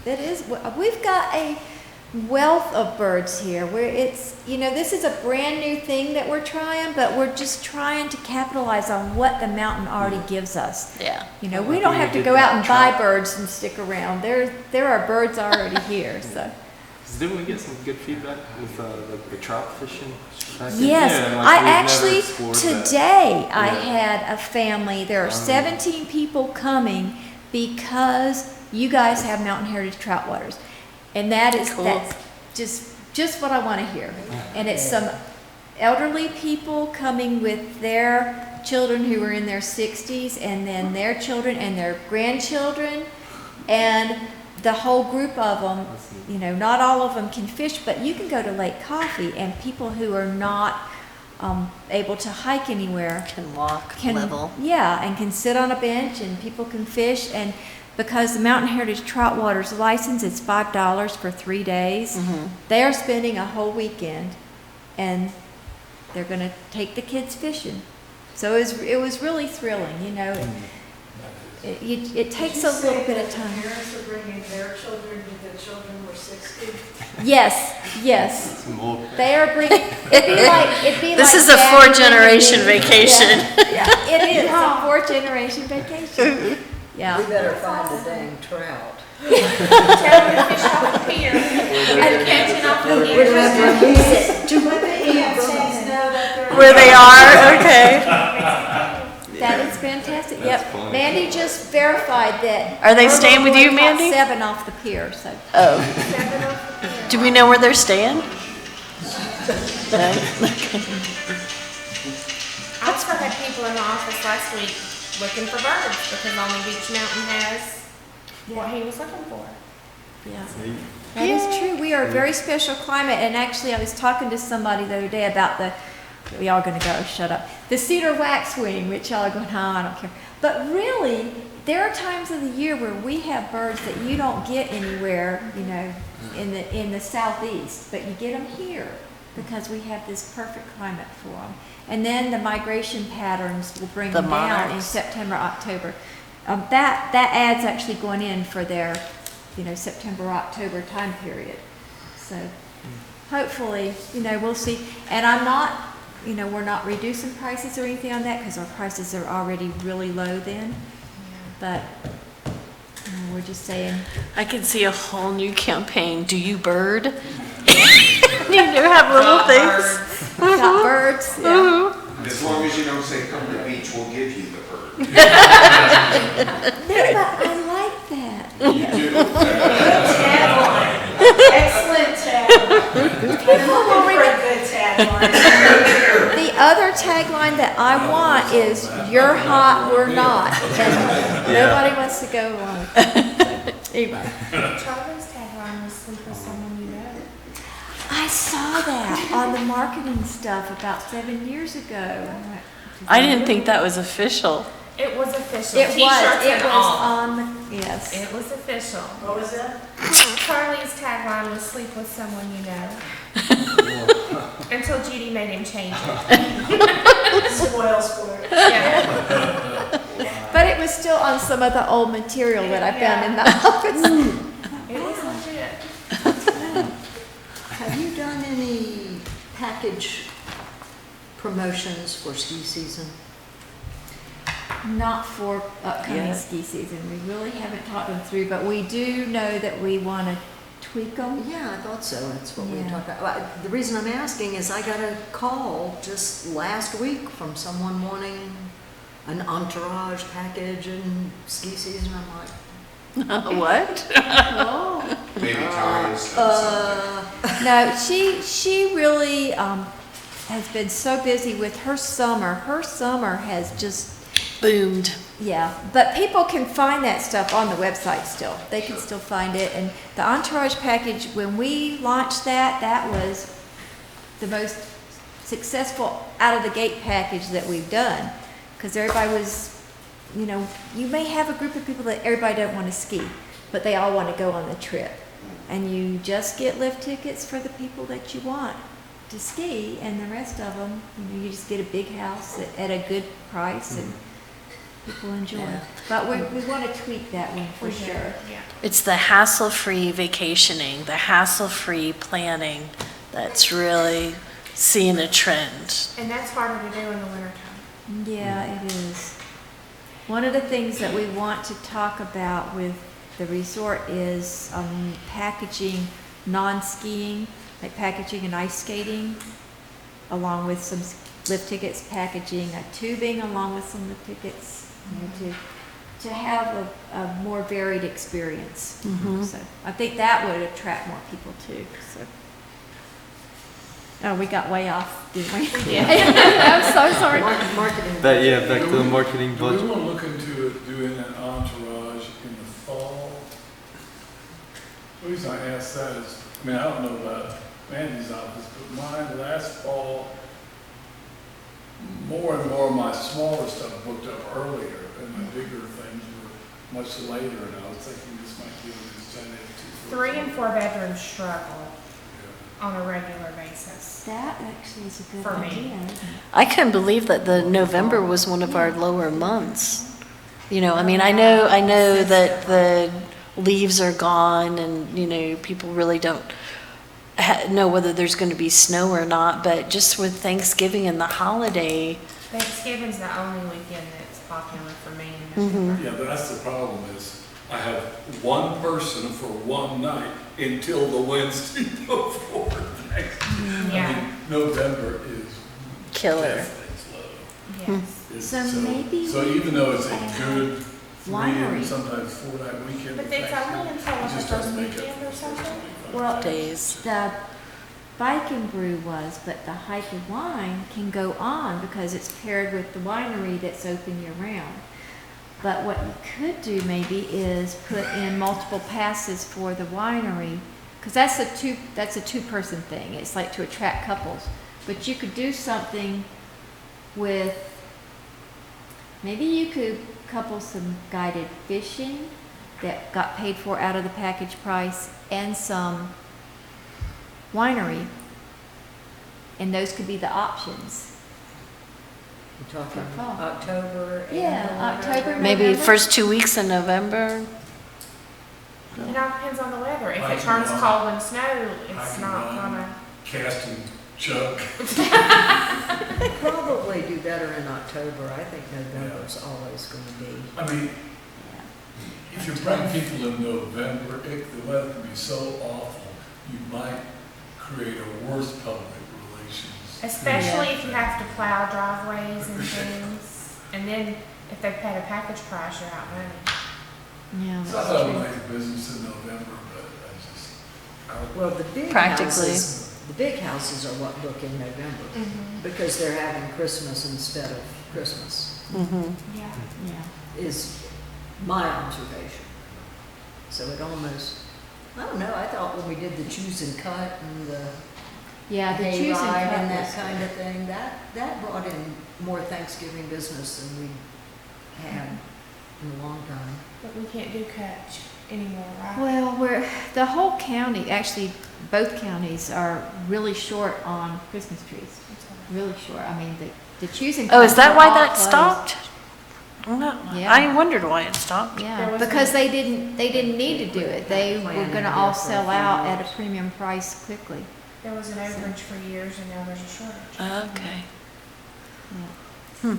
It is. We've got a wealth of birds here where it's, you know, this is a brand new thing that we're trying, but we're just trying to capitalize on what the mountain already gives us. Yeah. You know, we don't have to go out and buy birds and stick around. There are birds already here, so. Didn't we get some good feedback with the trout fishing? back in? Yes, Yeah, like I we've never actually, explored that. today, I Yeah. had a family, there are 17 people coming because you guys have Mountain Heritage Trout Waters. And that's just what I want to hear. And it's some elderly people coming with their children who are in their 60s, and then their children and their grandchildren, and the whole group of them. You know, not all of them can fish, but you can go to Lake Coffee, and people who are not able to hike anywhere Can walk can, level. yeah, and can sit on a bench, and people can fish. And because the Mountain Heritage Trout Waters license is $5 for 3 days, they are spending a whole weekend, and they're going to take the kids fishing. So it was really thrilling, you know. It takes a little bit of time. Parents are bringing their children if their children were 60. Yes. Some old- They are bringing. It'd be This like is a Daddy 4-generation and me. vacation. Yeah, it is a 4-generation vacation. Yeah. We better find a dang trout. Tell them to fish off the pier. And catching off the We're gonna have pier. to release it. But they can't say no that they're. Where they are, okay. That is fantastic. That's Yep. funny. Mandy just verified that. Are they her staying with little you, boy caught Mandy? 7 off the pier, so. Oh, Seven off the pier. do we know where they're staying? No? I also had people in the office last week looking for birds because only Beach Mountain has what he was looking for. Yeah. That is true. We are a very special climate, and actually I was talking to somebody the other day about we all gonna go, shut up. The cedar waxwing, which y'all are going, oh, I don't care. But really, there are times of the year where we have birds that you don't get anywhere, you know, in the southeast, but you get them here because we have this perfect climate for them. And then the migration patterns will bring The them down in monarchs. September, October. That ad's actually going in for their, you know, September, October time period. So hopefully, you know, we'll see. And I'm not, you know, we're not reducing prices or anything on that because our prices are already really low then. But you know, we're just saying, I can see a whole new campaign. Do you bird? You do have little things. got birds. Yeah. As long as you don't say, come to the beach, we'll give you the bird. No, but I like that. You do. Tagline. Excellent tagline. For a good tagline. The other tagline that I want is "You're hot, we're not," and nobody wants to go along with that. So, anyway. Charlie's tagline was sleep with someone you know. I saw that on the marketing stuff about 7 years ago. I didn't think that was official. It was official. It was. T-shirts It and was all. on the. Yes. It was official. What was that? Charlie's tagline was sleep with someone you know. Until Judy made him change it. Spoil sport. Yeah. But it was still on some of the old material that I found in the office. It was legit. Have you done any package promotions for ski season? Not for upcoming Yeah. ski season. We really haven't talked them through, but we do know that we want to tweak them. Yeah, I thought so. That's what we Yeah. talked about. The reason I'm asking is I got a call just last week from someone wanting an entourage package and ski season. I'm like, What? Oh, No, she really has been so busy with her summer. Her summer has just, Boomed. yeah. But people can find that stuff on the website still. They can still find it. And the Entourage package, when we launched that, that was the most successful out of the gate package that we've done. Because everybody was, you know, you may have a group of people that everybody don't want to ski, but they all want to go on the trip. And you just get lift tickets for the people that you want to ski, and the rest of them, you know, you just get a big house at a good price, and people enjoy. Yeah. But we want to tweak that one for sure. Yeah. It's the hassle-free vacationing, the hassle-free planning that's really seeing a trend. And that's harder to do in the wintertime. Yeah, it is. One of the things that we want to talk about with the resort is packaging non-skiing, like packaging and ice skating, along with some lift tickets, packaging a tubing along with some lift tickets, you know, to have a more varied experience. So I think that would attract more people too. So. Oh, we got way off, didn't we? Yeah. I'm so sorry. Marketing. Back to the marketing Do we budget. want to look into it, doing an entourage in the fall? The reason I ask that is, I mean, I don't know about Mandy's office, but mine last fall, more and more of my smaller stuff booked up earlier, and my bigger things were much later, and I was thinking this might give an incentive to. 3 and 4 bedrooms struggle on a regular basis. That actually is a good For me. idea. Isn't it? I couldn't believe that the November was one of our lower months. You know, I mean, I know that the leaves are gone and, you know, people really don't know whether there's going to be snow or not, but just with Thanksgiving and the holiday. Thanksgiving's the only weekend that's popular for me in November. Yeah, but that's the problem is, I have one person for one night until the Wednesday before Thanksgiving. I Yeah. mean, November is Killer. definitely slow. Yes. It's So maybe So we even though it's a could good add 3 winery. and sometimes 4-night weekend. But with it's only Thanksgiving, until it like the just first doesn't make up weekend for or the something? first 25 Well, Days. the Bike and Brew was, but the Hike and Wine can go on because it's paired with the winery that's open year round. But what you could do maybe is put in multiple passes for the winery, because that's a two-person thing. It's like to attract couples. But you could do something with, maybe you could couple some guided fishing that got paid for out of the package price and some winery, and those could be the options. You're talking For fall. October. and Yeah, November. October, Maybe November? first 2 weeks in November. It all depends on the weather. If Hike it turns and cold and snow, it's Hike and not run. gonna. Cast and chuck. Probably do better in October. I think November's always going to be. I mean, if you bring people in November, the weather can be so awful, you might create a worse public relations. Especially if you have to plow driveways and things. And then if they paid a package price, you're out money. Yeah, So I that's thought we true. made business in November, but I just, Well, the big Practically. houses are what book in November because they're having Christmas instead of Christmas, Yeah. Yeah. is my observation. So it almost, I don't know, I thought when we did the choose and cut and the Yeah, the choose and hayride cut and was that kind of thing, that brought in more Thanksgiving business than we had in a long time. But we can't do cut anymore, right? Well, the whole county, actually, both counties are really short on Christmas trees. Really short. I mean, the choose and cut. Oh, is that are why all that closed. stopped? No, Yeah. I wondered why it stopped. There Yeah, was because no- they didn't need to do it. They were Planning gonna to all do it for a sell few out at years. a premium price quickly. There was an overage for years and now there's a shortage. Okay. So.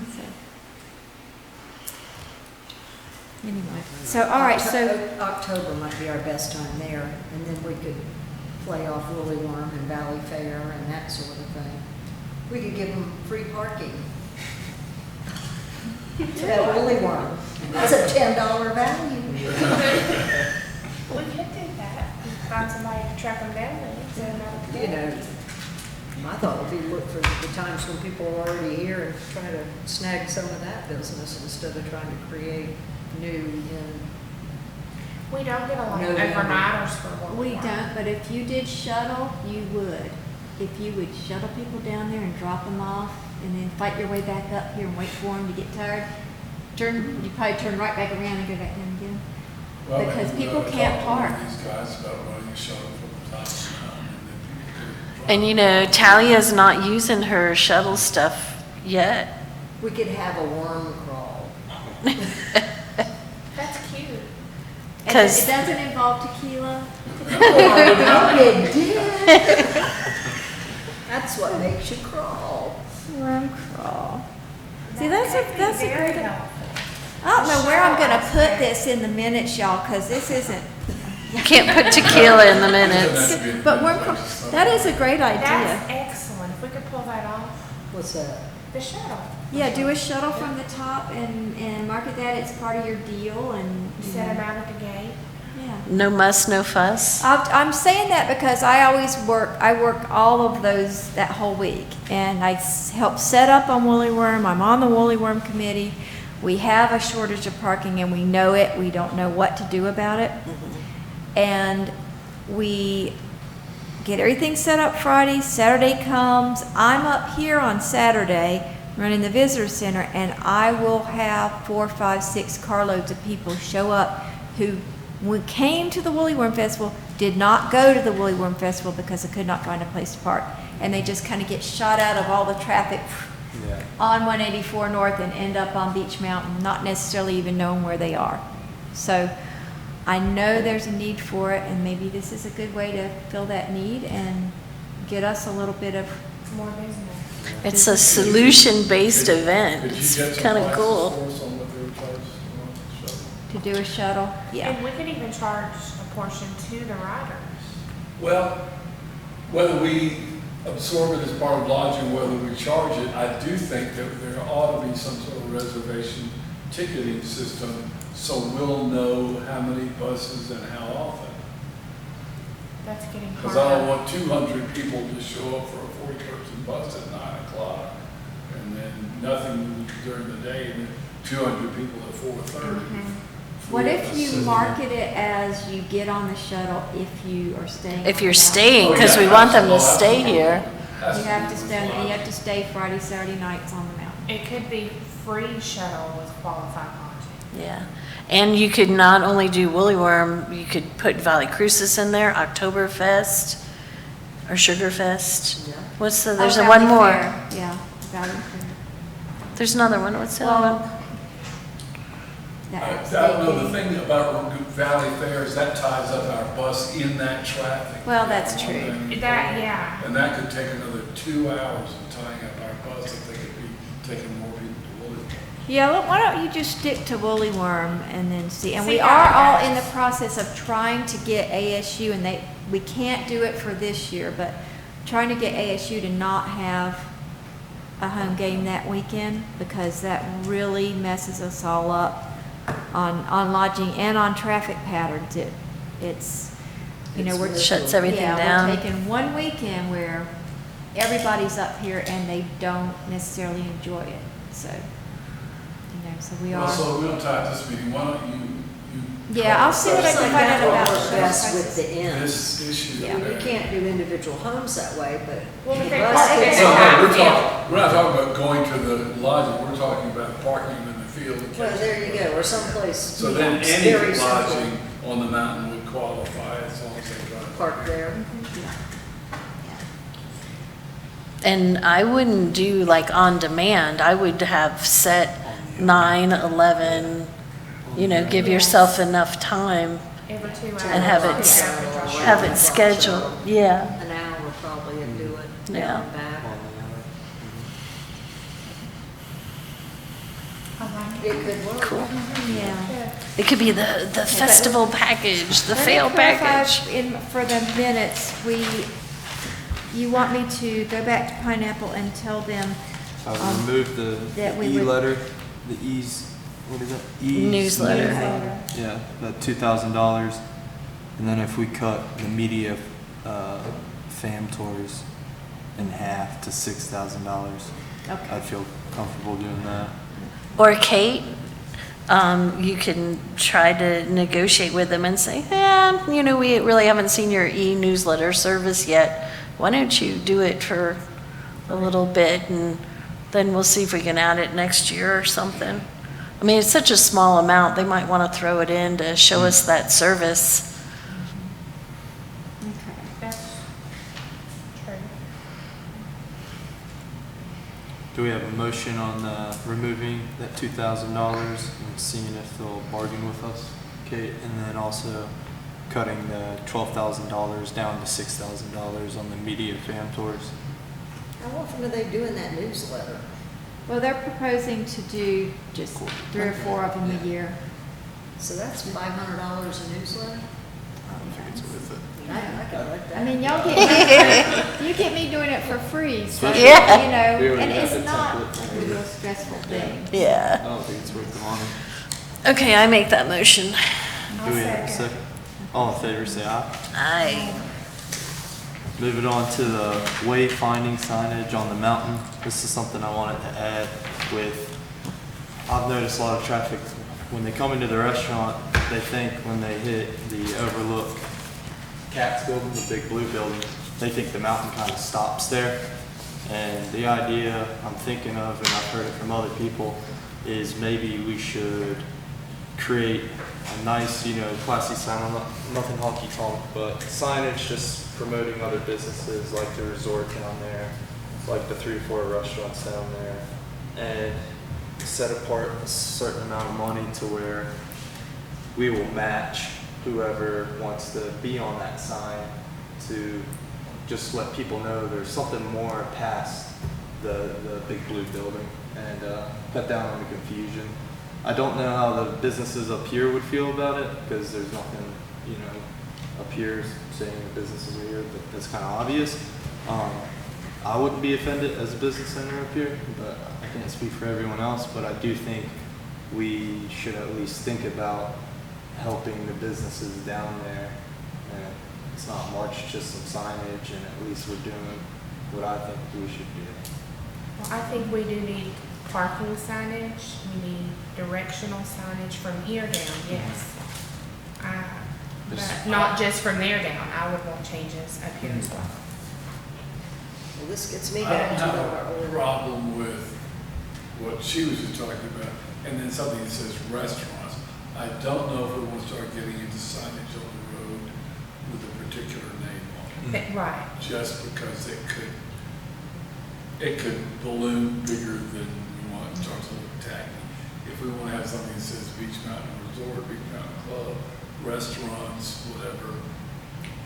Anyway, so, all right, so, October might be our best time there, and then we could play off Woolly Worm and Valley Fair and that sort of thing. We could give them free parking. At Woolly Worm, that's a $10 value. We could do that. Find somebody to track them down and send them out. You know, my thought would be look for the times when people are already here and try to snag some of that business instead of trying to create new in. We don't get a lot of No, overnighters for what We we are. don't, but if you did shuttle, you would. If you would shuttle people down there and drop them off and then fight your way back up here and wait for them to get tired, you probably turn right back around and go back down again. Well, Because maybe people we ought to can't talk to one of park. These guys about running a shuttle from the top of the mountain and then people could. And you know, Talia's not using her shuttle stuff yet. We could have a worm crawl. That's cute. And 'Cause- it doesn't involve tequila. It did. That's what makes you crawl. Worm crawl. See, That that's could a, be that's a very great. helpful. I don't know where I'm gonna put this in the minutes, y'all, because this isn't, Can't put tequila in the Doesn't minutes. have to be a but big worm place, crawl, it's that not- is a great That's idea. excellent. If we could pull that off, What's that? the shuttle. Yeah, do a shuttle from the top and market that it's part of your deal and. Set them out at the gate. Yeah. No muss, no fuss. I'm saying that because I work all of those that whole week. And I help set up on Woolly Worm. I'm on the Woolly Worm committee. We have a shortage of parking and we know it. We don't know what to do about it. And we get everything set up Friday. Saturday comes. I'm up here on Saturday running the visitor center, and I will have 4, 5, 6 carloads of people show up who came to the Woolly Worm Festival, did not go to the Woolly Worm Festival because they could not find a place to park. And they just kind of get shot out of all the traffic Yeah. on 184 North and end up on Beach Mountain, not necessarily even knowing where they are. So I know there's a need for it, and maybe this is a good way to fill that need and get us a little bit of, More business. It's a solution-based event. Could you It's get some kind of prices cool. for us on what they would charge on the shuttle? to do a shuttle. Yeah. And we could even charge a portion to the riders. Well, whether we absorb it as part of lodging, whether we charge it, I do think that there ought to be some sort of reservation ticketing system so we'll know how many buses and how often. That's getting Because hard. I don't want 200 people to show up for a 40-person bus at 9 o'clock and then nothing during the day and then 200 people at 4:30. What if you market it as you get on the shuttle if you are staying? If on you're the staying, Oh, because yeah, we want them to absolutely. stay here. Has You to have be to stay, and you compliant. have to stay Friday, Saturday nights on the mountain. It could be free shuttle with qualified lodging. Yeah. And you could not only do Woolly Worm, you could put Valley Crucis in there, Oktoberfest or Sugarfest. Yeah. What's the, Oh, there's Valley one more. Fair. Yeah, Valley Fair. There's another one. What's the other one? Well, I that's don't know, the thing about Valley Fair is that ties up our bus in that traffic. Well, that's true. And- That, yeah. And that could take another 2 hours of tying up our bus if they could be taking more people to Woolly. Yeah, look, why don't you just stick to Woolly Worm and then see? And See we how are it all goes. in the process of trying to get ASU, and we can't do it for this year, but trying to get ASU to not have a home game that weekend, because that really messes us all up on lodging and on traffic patterns. It's, you know, It's we're. miserable. Shuts everything Yeah, down. we're taking one weekend where everybody's up here and they don't necessarily enjoy it, so, you know, so we Well, are. so we don't tie up this meeting, why don't you? Yeah, I'll see what I can find out about Works the best with the inns. This issue. Yeah. You can't do individual homes that way, but. Well, but the they bus park gets- in No, the no, we're outfield. talking, we're not talking about going to the lodging, we're talking about parking them in the field. and Well, catching there you them. go, or someplace. So you then know, it's any very simple. lodging on the mountain would qualify as long as they drive. Park there. And I wouldn't do like on demand. I would have set 9, 11, you know, give yourself enough time Every 2 hours. and have it, have it scheduled. Yeah, An hour probably and do it. Yeah. Down and back. I like it. It could work. cool. Yeah. It could be the festival package, the fail Let me clarify package. for the minutes, you want me to go back to Pineapple and tell them, I would remove the that we would- e-letter, the e's, what is it? E's Newsletter. Newsletter. Yeah, the $2,000. And then if we cut the media fam tours in half to $6,000, Okay. I'd feel comfortable doing that. Or Kate, you can try to negotiate with them and say, we really haven't seen your e-newsletter service yet. Why don't you do it for a little bit, and then we'll see if we can add it next year or something. I mean, it's such a small amount, they might want to throw it in to show us that service. Okay. That's true. Do we have a motion on removing that $2,000 and seeing if they'll bargain with us, Kate? And then also cutting the $12,000 down to $6,000 on the media fam tours? How often are they doing that newsletter? Well, they're proposing to do just 3 or 4 of them a year. So that's $500 a newsletter? I don't think it's worth it. I could like that. I mean, y'all get me, you get me doing it for free, so, Especially- Yeah. you know, We already and have it's the not template. a real stressful thing. I Yeah. don't think it's worth the money. Okay, I make that motion. I'll Do we have a second. second? All in favor, say aye. Aye. Moving on to the wayfinding signage on the mountain. This is something I wanted to add with, I've noticed a lot of traffic, when they come into the restaurant, they think when they hit the overlook Cat's building, the big blue building, they think the mountain kind of stops there. And the idea I'm thinking of, and I've heard it from other people, is maybe we should create a nice, classy sign, nothing honky-tonk, but signage just promoting other businesses like the resort down there, like the 3 or 4 restaurants down there, and set apart a certain amount of money to where we will match whoever wants to be on that sign to just let people know there's something more past the big blue building and cut down on the confusion. I don't know how the businesses up here would feel about it because there's nothing, up here saying the businesses are here, but that's kind of obvious. I wouldn't be offended as a business owner up here, but I can't speak for everyone else, but I do think we should at least think about helping the businesses down there. And it's not much, just some signage, and at least we're doing what I think we should do. Well, I think we do need parking signage, we need directional signage from here down, yes. But not just from there down, I would want changes up here as well. Well, this gets me I back don't to have a the problem with what she was just talking about, and then something that says restaurants. I don't know if we want to start getting into signage on the road with a particular name on it, Right. just because it could balloon bigger than we want, it starts to look tacky. If we want to have something that says Beach Mountain Resort, Beach Mountain Club, restaurants, whatever,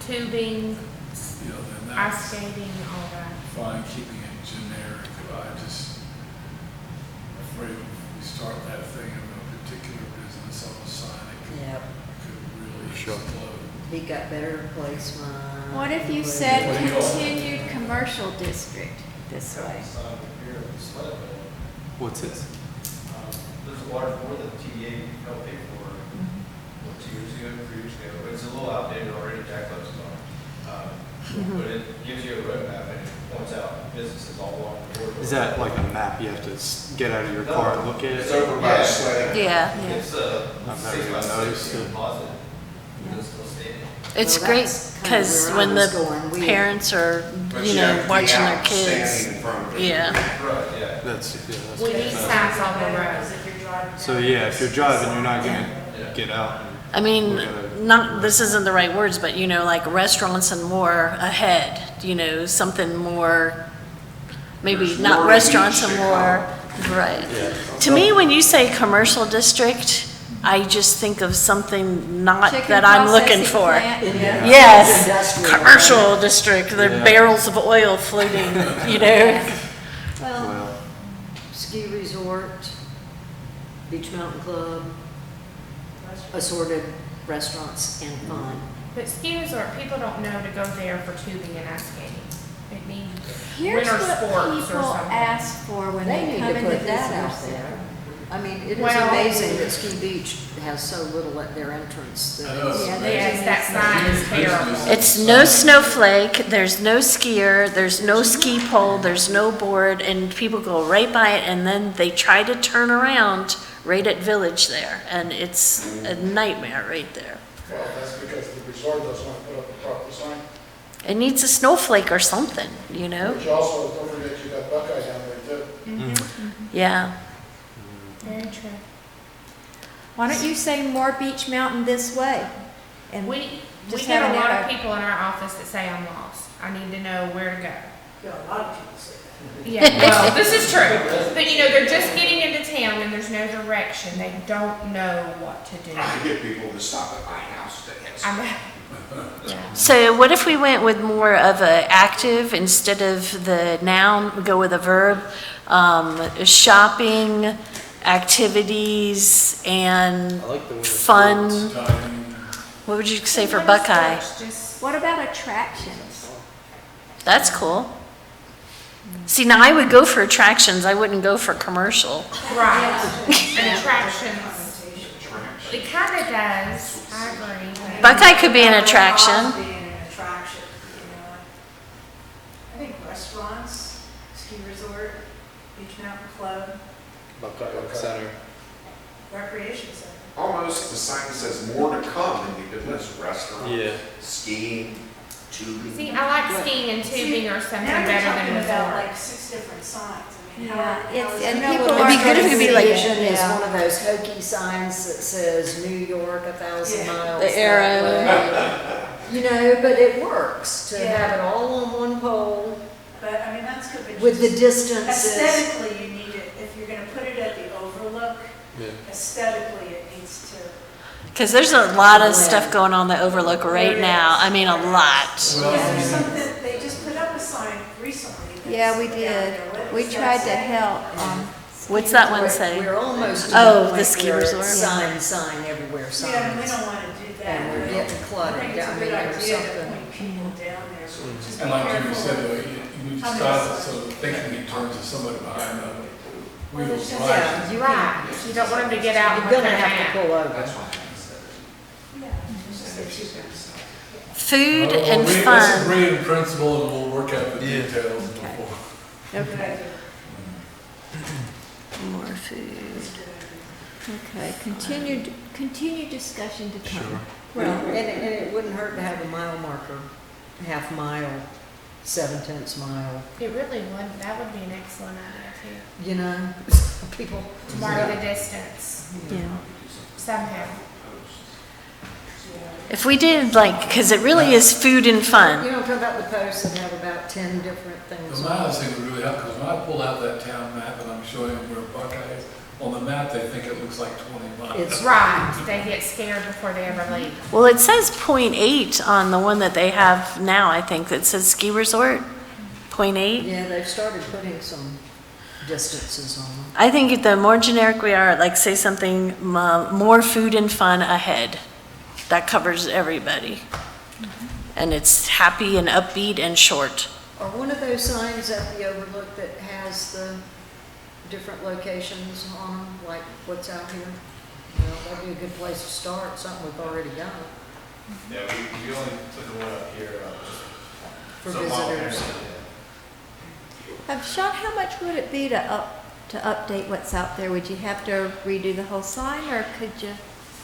Tubing, then ice that's skating, all that. fine, keeping it generic. I'm afraid if we start that thing of a particular business on the sign, it Yep. could really Sure. explode. He got better placement. What if you said What do you all- continued commercial district this way? What's this? There's a large board that TVA helped pay for, 2 years ago, 3 years ago. It's a little outdated already, Jack Love's on it. But it gives you a roadmap and it points out businesses all along the board. Is that like a map you have to get out of your car and look at It's it? over by the sledding. Yeah. It's I've never 6 by even 6 noticed it. composite. It's still standing. It's Well, great that's kinda because where I when was the going. We- parents are, But you have to be watching their out kids. standing in front of it. Yeah. Right, yeah. That's We need signs on the road. Because if you're driving So down- yeah, if you're driving, you're not gonna get out. I mean, Look at it. not, this isn't the right words, but like restaurants and more ahead, something more, maybe There's not more to restaurants each and more, right. Yeah. To me, when you say commercial district, I just think of something not Chicken that I'm looking processing for. plant? Yeah. Yes, Industrial. commercial district, the Yeah. barrels of oil floating, Well, Well, Ski resort, Beach Mountain Club, assorted restaurants and fun. But ski resort, people don't know to go there for tubing and ice skating. It means here's winter what sports or people something. ask for when They they need come to into put that visitor out center. there. I mean, it is Well- amazing that Ski Beach has so little at their entrance. that I know. it's- Yeah, they Yes, that sign is terrible. It's no snowflake, there's no skier, there's no ski pole, there's no board, and people go right by it, and then they try to turn around right at Village there, and it's a nightmare right there. Well, that's because the resort doesn't want to put up a proper sign. It needs a snowflake or something, you know? But you also, don't forget, you got Buckeye down there too. Yeah. Very true. Why don't you say more Beach Mountain this way? And We just get have a an lot arrow. of people in our office that say I'm lost. I need to know where to go. You know, a lot of people say that. Yeah, well, this is true. But you know, they're just getting into town and there's no direction. They don't know what to do. I could get people to stop at my house to ask. I'm, yeah. So what if we went with more of a active instead of the noun, we go with a verb? Shopping, activities, and I like the winter fun. sports. Dining. What would you say for Buckeye? Just, What about attractions? That's cool. See, now I would go for attractions, I wouldn't go for commercial. right. And attractions. It kind of does. I agree. Buckeye could be an attraction. Being an attraction, you know. I think restaurants, ski resort, Beach Mountain Club, Buckeye Rec Center. recreation center. Almost, the sign says more to come, and you could list restaurants, Yeah. skiing, tubing. See, I like skiing and tubing or something Now you're better talking than about resort. like 6 different signs. I mean, Yeah, how it's- is and that- people It'd are be good if it could be like, Vision is is one of those hokey signs that says New York, 1,000 Yeah. miles. The that arrow. way. You know, but it works to Yeah. have it all on one pole But I mean, that's good, but with the just distances. aesthetically, you need it, if you're gonna put it at the overlook, Yeah. aesthetically, it needs to. Because there's a lot of stuff going on the Overlook right There now. is. I mean, a lot. Well, Yeah, there's something, they just put up a sign recently. that's Yeah, we down did. there. What We does that tried to say? help. What's that one say? We're almost. Oh, to the point ski where it's resort? sign everywhere, Yeah, and we signs. don't wanna do that. And we're getting cluttered. I think it's I a mean, good there's idea to something- point people down there, so just be And like Jimmy careful. said, though, you need to How many stop it signs? so thinking he turns to somebody behind the wheels. Yeah, Right. You Right. You don't want them to get out and You're look gonna at have to that. pull over. That's why. Yeah, it's just that you can- Food Well, and Let's fun. agree in principle and we'll work out the Yeah. details Okay. before. Good idea. More food. Okay, continued discussion to come. Well, and it wouldn't hurt to have a mile marker, half mile, 7/10 mile, It really would. That would be an excellent idea too. you know, people. To mark the distance Yeah. somehow. If we did like, because it really is food and You fun. know, talk about the posts that have about 10 different things The on miles it. thing would really help, because when I pull out that town map and I'm showing them where Buckeye is, on the map, they think it looks like 20 miles. It's Right. They get scared before they ever leave. Well, it says 0.8 on the one that they have now, I think, that says ski resort, 0.8. Yeah, they've started putting some distances on them. I think the more generic we are, like say something, more food and fun ahead. That covers everybody. And it's happy and upbeat and short. Or one of those signs at the overlook that has the different locations on them, like what's out here. You know, that'd be a good place to start, something we've already done Yeah, we only took the one up here, for just. so mile visitors. parents, Sean, how much would it be to update what's out there? Would you have to redo the whole sign, or could you?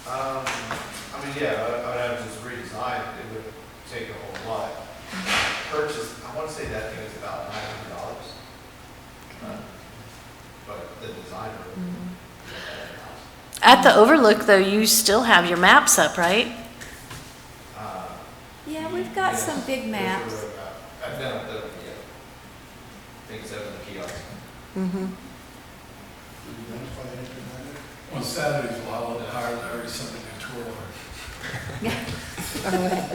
I mean, yeah, I would have to just redesign, it would take a whole lot. Purchase, I want to say that thing is about $900. But the designer. At the Overlook, though, you still have your maps up, right? Yeah, we've got some big maps. I've been up there, yeah. I think it's over in the kiosk. Mm-hmm. On Saturdays, we'll hire Larry something to twirl.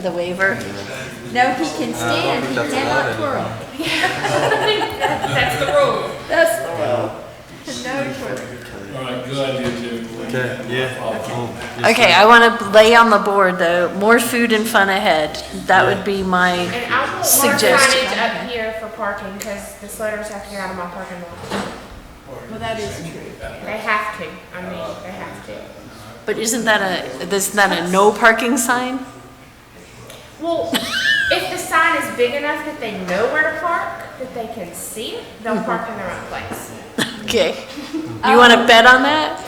The waiver. No, he can stand, he cannot twirl. That's the rule. That's the rule. No twirling. All right, good idea, Jim. Okay, yeah. Okay, I want to lay on the board, though, more food and fun ahead. That would be my, And I want more Suggestion. signage up here for parking because the sledders have to get out of my parking lot. Well, that is true. They have to, I mean, they have to. But isn't that a no parking sign? Well, if the sign is big enough that they know where to park, that they can see it, they'll park in their own place. Okay. You want to bet on that?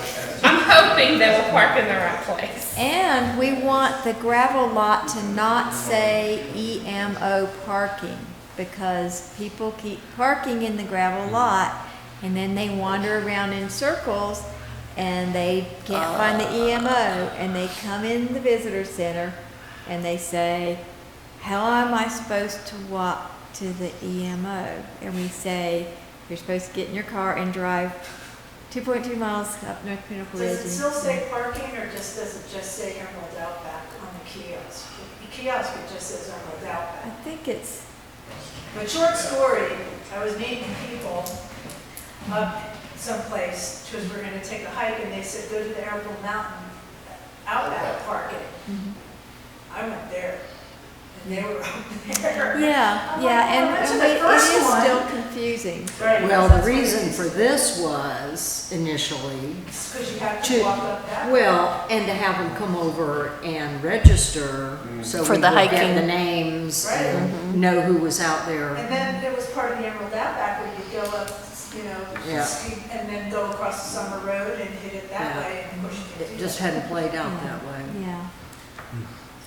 I'm hoping they will park in their own place. And we want the gravel lot to not say EMO parking, because people keep parking in the gravel lot and then they wander around in circles and they can't find the EMO, and they come in the visitor center and they say, how am I supposed to walk to the EMO? And we say, you're supposed to get in your car and drive 2.2 miles up North Pinnacle Ridge. Does it still say parking, or does it just say Emerald Outback on the kiosk? The kiosk, it just says Emerald I Outback. think it's, But short story, I was meeting people up someplace, because we're gonna take a hike, and they said, go to the Emerald Mountain Outback Parking. I went there, and they were up there. yeah, I'm yeah, like, and oh, that's and the it first is one. still confusing. Right, Well, that's the what it reason is. for this was initially, Because you have to- to walk up that. way. well, and to have them come over and register, so For we the would get hiking. the names Right. and know who was out there. And then there was part of the Emerald Outback where you go up, you know, Yeah. and then go across the summer road and hit it that Yeah. way and push it. It just hadn't played out that way. Yeah.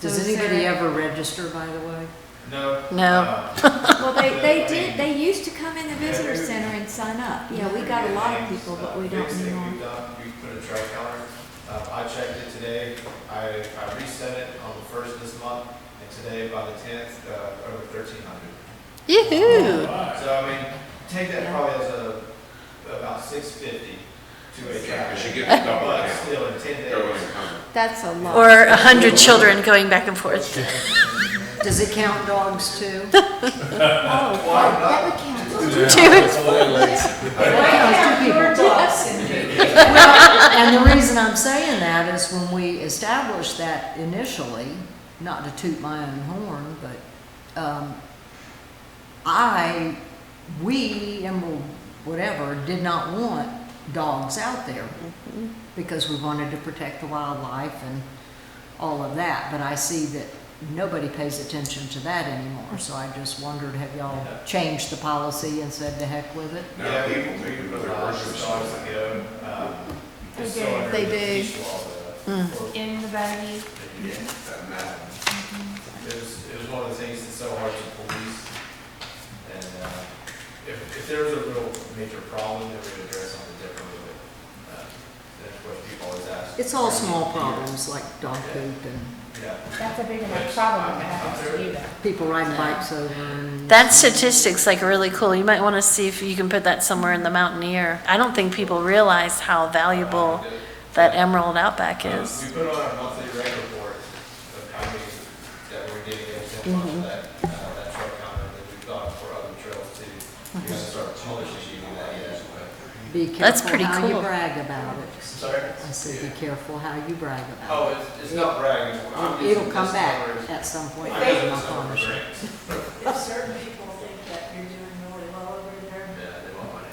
Does So is anybody there- ever register, by the way? No. No. Well, they did, they used to come in the visitor center and sign up. Yeah, we got a lot of people, but we don't Biggest thing anymore. we've done, we put a track counter. I checked it today. I reset it on the 1st this month, and today by the 10th, over 1,300. Yoo-hoo. So I mean, take that probably as about 650 to a track. Because you get the double But count. still, in 10 Go days. and come. That's a lot. Or 100 children going back and forth. Does it count dogs too? Oh, that would count. And the reason I'm saying that is when we established that initially, not to toot my own horn, but we, Emerald, whatever, did not want dogs out there because we wanted to protect the wildlife and all of that. But I see that nobody pays attention to that anymore. So I just wondered, have y'all changed the policy and said to heck with it? No, Yeah, people take it for their grocery dogs store. that go. They it's do. still under They the do. leash law, or- In the buggy. That matter. It was one of the things that's so hard to police. And if there was a real major problem, then we would address something differently. But that's what people always ask. It's all small problems like dog poop and Yeah. That's a big enough problem if it happens to you though. people riding bikes over and. That statistic's like really cool. You might want to see if you can put that somewhere in the Mountaineer. I don't think people realize how valuable that Emerald Outback is. We put on our monthly reg report of how many that we're getting every 10 months of that truck counter that we've got for other trails too. We're gonna start publishing that yet. Be That's careful pretty how you cool. brag about it. Sorry? I said, be careful how you brag about Oh, it's not bragging. I'm it. It'll using come this back number as- at some point. I'm I using this promise number you. for grants. If certain people think that you're doing really well over there. Yeah, they want money.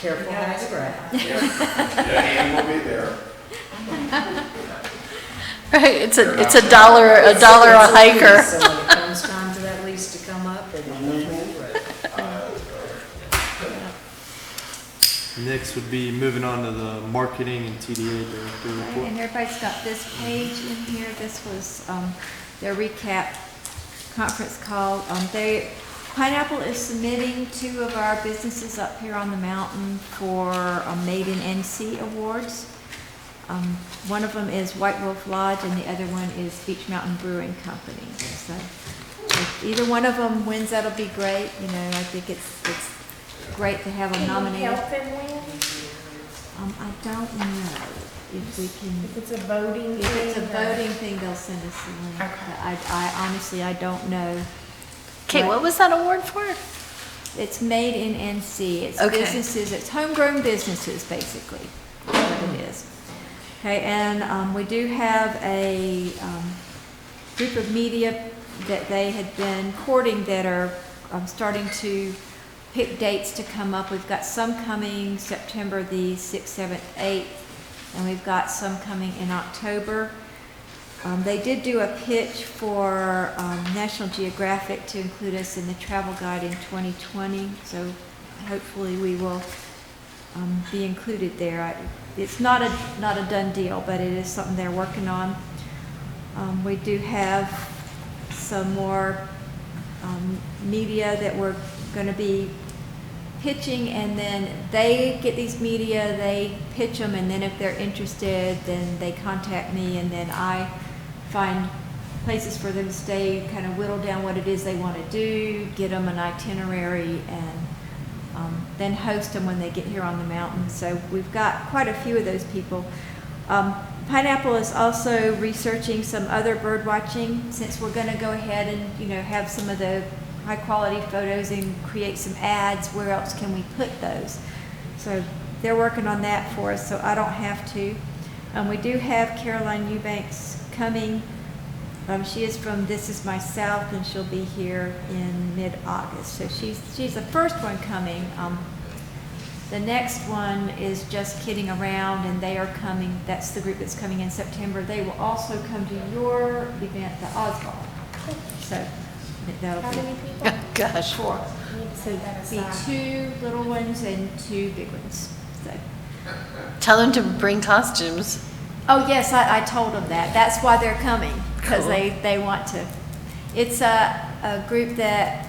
Careful how you brag. Yeah, Ann will be there. Right, it's a dollar a hiker. So when it comes time for that lease to come up, it'll be ready. Next would be moving on to the marketing and TDA director report. And everybody's got this page in here. This was their recap conference call. Pineapple is submitting 2 of our businesses up here on the mountain for Made in NC awards. One of them is White Wolf Lodge and the other one is Beach Mountain Brewing Company. So if either one of them wins, that'll be great. You know, I think it's great to have them Can we nominated. help them win? I don't know if we can. If it's a voting thing? If it's a or- voting thing, they'll send us the link. Okay. But I honestly, I don't know. Okay, what was that award for? It's Made in NC. It's Okay. businesses, it's homegrown businesses, basically, what it is. Okay, and we do have a group of media that they had been courting that are starting to pick dates to come up. We've got some coming September the 6th, 7th, 8th, and we've got some coming in October. They did do a pitch for National Geographic to include us in the travel guide in 2020, so hopefully we will be included there. It's not a done deal, but it is something they're working on. We do have some more media that we're going to be pitching, and then they get these media, they pitch them, and then if they're interested, then they contact me, and then I find places for them to stay, kind of whittle down what it is they want to do, get them an itinerary, and then host them when they get here on the mountain. So we've got quite a few of those people. Pineapple is also researching some other bird watching, since we're going to go ahead and have some of the high quality photos and create some ads. Where else can we put those? So they're working on that for us, so I don't have to. We do have Caroline Eubanks coming. She is from This Is My South, and she'll be here in mid-August. So she's the first one coming. The next one is Just Kidding Around, and they are coming. That's the group that's coming in September. They will also come to your event, the Oswald. So that'll How be many people? Gosh. 4. We need to So set that be aside. 2 little ones and 2 big ones. So. Tell them to bring costumes. Oh, yes, I told them that. That's why they're coming, because Cool. they want to. It's a group that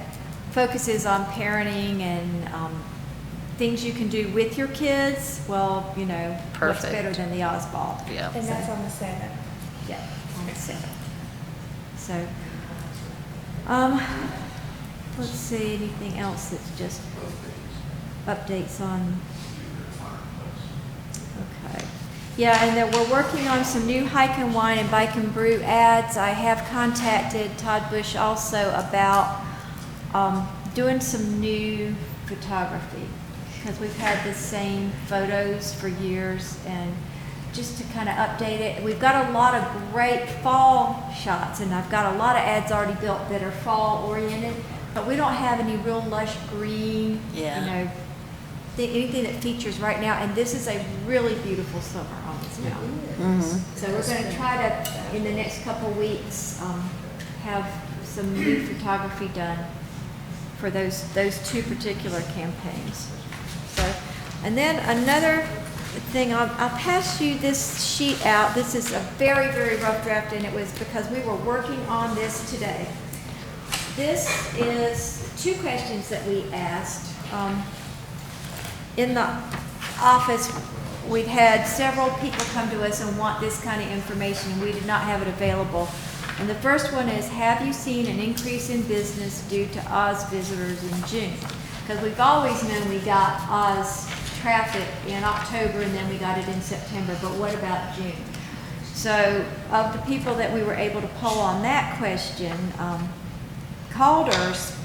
focuses on parenting and things you can do with your kids. Well, what's Perfect. better than the Oswald? Yeah. And that's on the 7th. Yeah, on the 7th. So, let's see, anything else that's just updates on. Okay. Yeah, and then we're working on some new Hike and Wine and Bike and Brew ads. I have contacted Todd Bush also about doing some new photography, because we've had the same photos for years, and just to kind of update it. We've got a lot of great fall shots, and I've got a lot of ads already built that are fall oriented, but we don't have any real lush green, Yeah. anything that features right now. And this is a really beautiful summer on this mountain. So we're going to try to, in the next couple weeks, have some new photography done for those 2 particular campaigns. So, and then another thing, I'll pass you this sheet out. This is a very, very rough draft, and it was because we were working on this today. This is 2 questions that we asked. In the office, we've had several people come to us and want this kind of information, and we did not have it available. And the first one is, have you seen an increase in business due to Oz visitors in June? Because we've always known we got Oz traffic in October, and then we got it in September, but what about June? So of the people that we were able to poll on that question, Calder's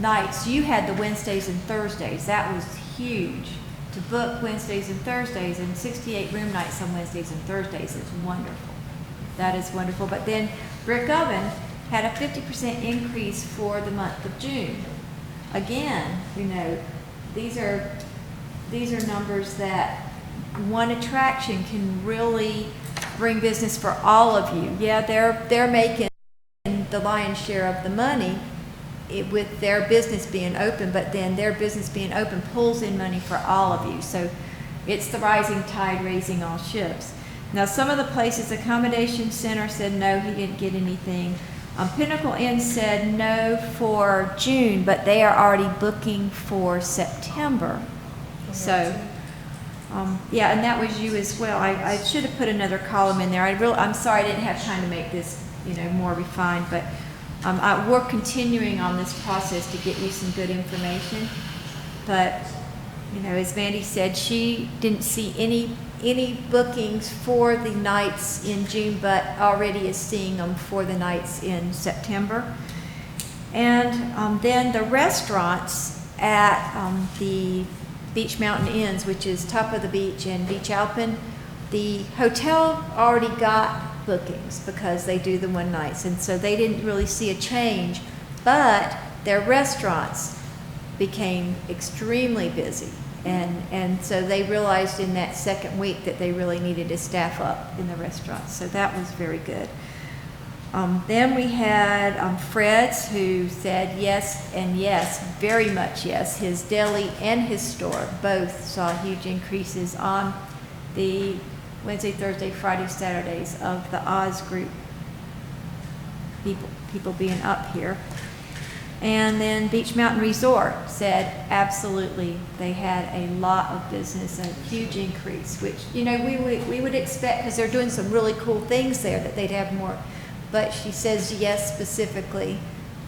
nights, you had the Wednesdays and Thursdays. That was huge. To book Wednesdays and Thursdays, and 68 room nights on Wednesdays and Thursdays is wonderful. That is wonderful. But then Brick Oven had a 50% increase for the month of June. Again, these are numbers that one attraction can really bring business for all of you. Yeah, they're making the lion's share of the money with their business being open, but then their business being open pulls in money for all of you. So it's the rising tide raising all ships. Now, some of the places, Accommodation Center said no, he didn't get anything. Pinnacle Inn said no for June, but they are already booking for September. So, yeah, and that was you as well. I should have put another column in there. I'm sorry I didn't have time to make this, more refined, but we're continuing on this process to get you some good information. But, as Mandy said, she didn't see any bookings for the nights in June, but already is seeing them for the nights in September. And then the restaurants at the Beach Mountain Inns, which is Top of the Beach and Beach Alpine, the hotel already got bookings because they do the one nights, and so they didn't really see a change. But their restaurants, became extremely busy. And so they realized in that second week that they really needed to staff up in the restaurants. So that was very good. Then we had Fred's, who said yes and yes, very much yes. His deli and his store both saw huge increases on the Wednesday, Thursday, Friday, Saturdays of the Oz group people being up here. And then Beach Mountain Resort said absolutely, they had a lot of business, a huge increase, which, you know, we would expect, because they're doing some really cool things there, that they'd have more. But she says yes, specifically,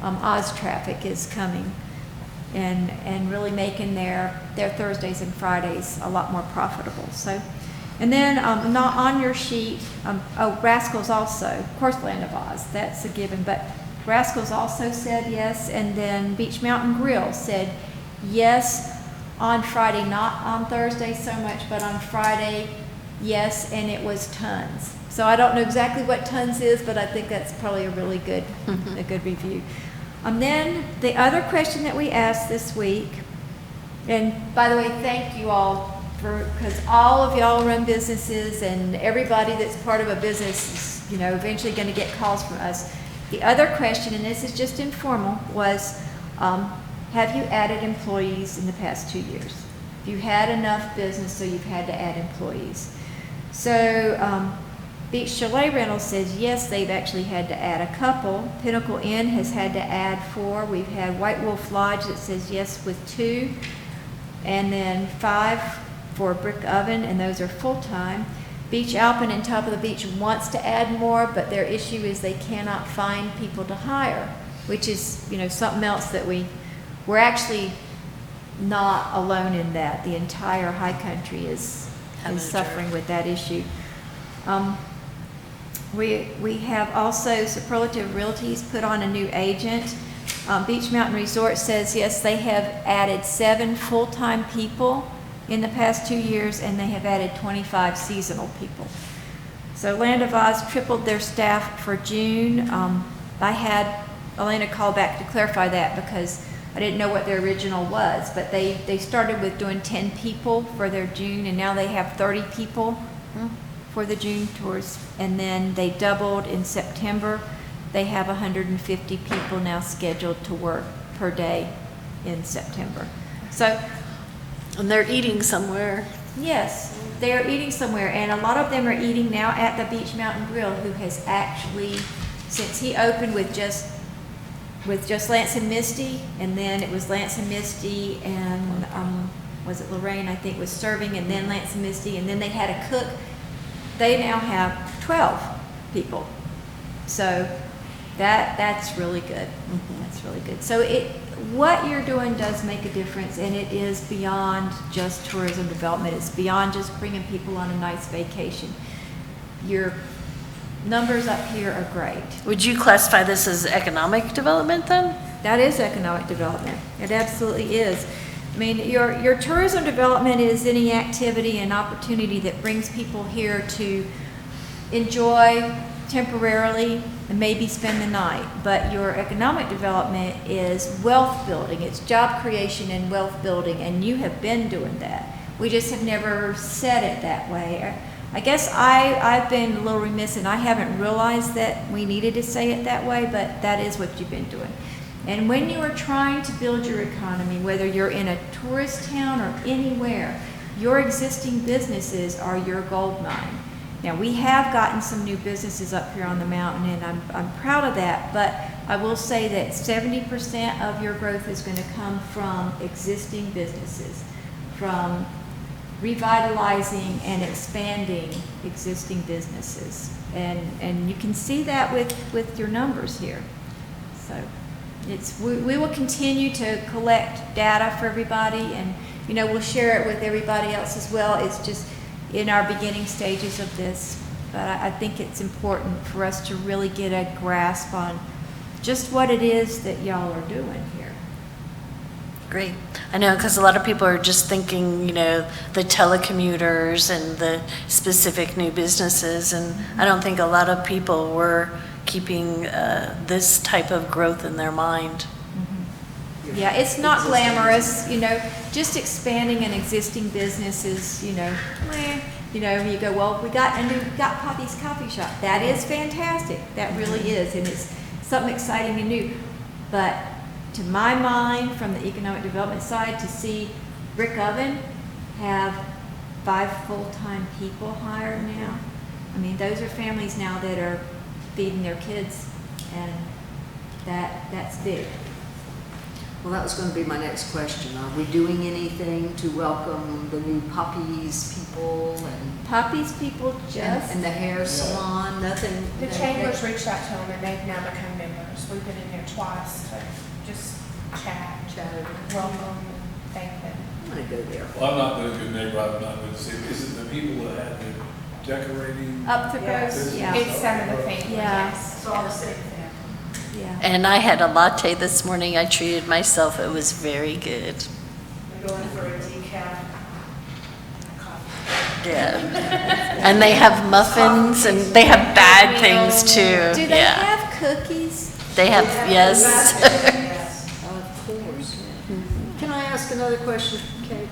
Oz traffic is coming and really making their Thursdays and Fridays a lot more profitable. So, and then not on your sheet, Rascals also, of course, Land of Oz, that's a given, but Rascals also said yes, and then Beach Mountain Grill said yes on Friday, not on Thursday so much, but on Friday, yes, and it was tons. So I don't know exactly what tons is, but I think that's probably a really good, a good review. Then the other question that we asked this week, and by the way, thank you all because all of y'all run businesses, and everybody that's part of a business is, you know, eventually going to get calls from us. The other question, and this is just informal, was have you added employees in the past 2 years? Have you had enough business so you've had to add employees? So Beach Chalet Rental says yes, they've actually had to add a couple. Pinnacle Inn has had to add 4. We've had White Wolf Lodge that says yes with 2. And then 5 for Brick Oven, and those are full-time. Beach Alpine and Top of the Beach wants to add more, but their issue is they cannot find people to hire, which is, you know, something else that we're actually not alone in that. The entire high country is suffering with that issue. We have also Superlative Realties put on a new agent. Beach Mountain Resort says yes, they have added 7 full-time people in the past 2 years, and they have added 25 seasonal people. So Land of Oz tripled their staff for June. I had Elena call back to clarify that because I didn't know what their original was, but they started with doing 10 people for their June, and now they have 30 people for the June tours, and then they doubled in September. They have 150 people now scheduled to work per day in September. So, And they're eating somewhere. yes, they're eating somewhere, and a lot of them are eating now at the Beach Mountain Grill, who has actually, since he opened with just Lance and Misty, and then it was Lance and Misty and was it Lorraine, I think, was serving, and then Lance and Misty, and then they had a cook. They now have 12 people. So that's really good. That's really good. So what you're doing does make a difference, and it is beyond just tourism development. It's beyond just bringing people on a nice vacation. Your numbers up here are great. Would you classify this as economic development then? That is economic development. It absolutely is. I mean, your tourism development is any activity and opportunity that brings people here to enjoy temporarily and maybe spend the night. But your economic development is wealth building. It's job creation and wealth building, and you have been doing that. We just have never said it that way. I guess I've been a little remiss, and I haven't realized that we needed to say it that way, but that is what you've been doing. And when you are trying to build your economy, whether you're in a tourist town or anywhere, your existing businesses are your gold mine. Now, we have gotten some new businesses up here on the mountain, and I'm proud of that, but I will say that 70% of your growth is going to come from existing businesses, from revitalizing and expanding existing businesses. And you can see that with your numbers here. So we will continue to collect data for everybody, and we'll share it with everybody else as well. It's just in our beginning stages of this, but I think it's important for us to really get a grasp on just what it is that y'all are doing here. Great. I know, because a lot of people are just thinking, the telecommuters and the specific new businesses, and I don't think a lot of people were keeping this type of growth in their mind. Yeah, it's not glamorous, you know, just expanding an existing business is, you know, you go, well, we got Poppy's Coffee Shop. That is fantastic. That really is, and it's something exciting and new. But to my mind, from the economic development side, to see Brick Oven have 5 full-time people hired now, I mean, those are families now that are feeding their kids, and that's big. Well, that was going to be my next question. Are we doing anything to welcome the new Poppy's people and Poppy's people and the hair salon? Nothing. The chambers reached out to them and they've now become members. We've been in there twice to just chat, welcome, thank them. I'm going to go there. Well, I'm not been a good neighbor, I'm not going to say, is it the people that have the decorating? Up the Yes. road, yeah. It's some of the things, Yeah. yes. It's all the same thing. Yeah. And I had a latte this morning. I treated myself. It was very good. We're going for a decaf coffee. Yeah. And they have muffins and they have bad things too. Do they Yeah. have cookies? They have, yes. Yes. Of course. Can I ask another question, Kate?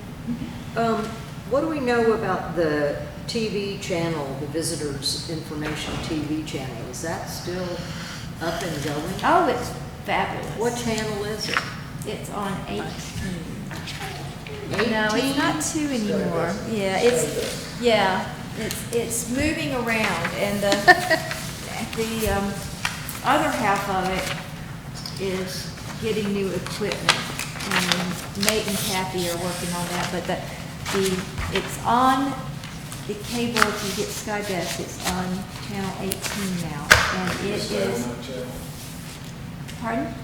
What do we know about the TV channel, the Visitors Information TV channel? Is that still up and going? Oh, it's fabulous. What channel is it? It's on 18. 18? No, it's not 2 anymore. Yeah, it's moving around, and the other half of it is getting new equipment. And Nate and Kathy are working on that, but it's on the cable. If you get Sky Best, it's on channel 18 now, and it Stay on is. that channel. Pardon?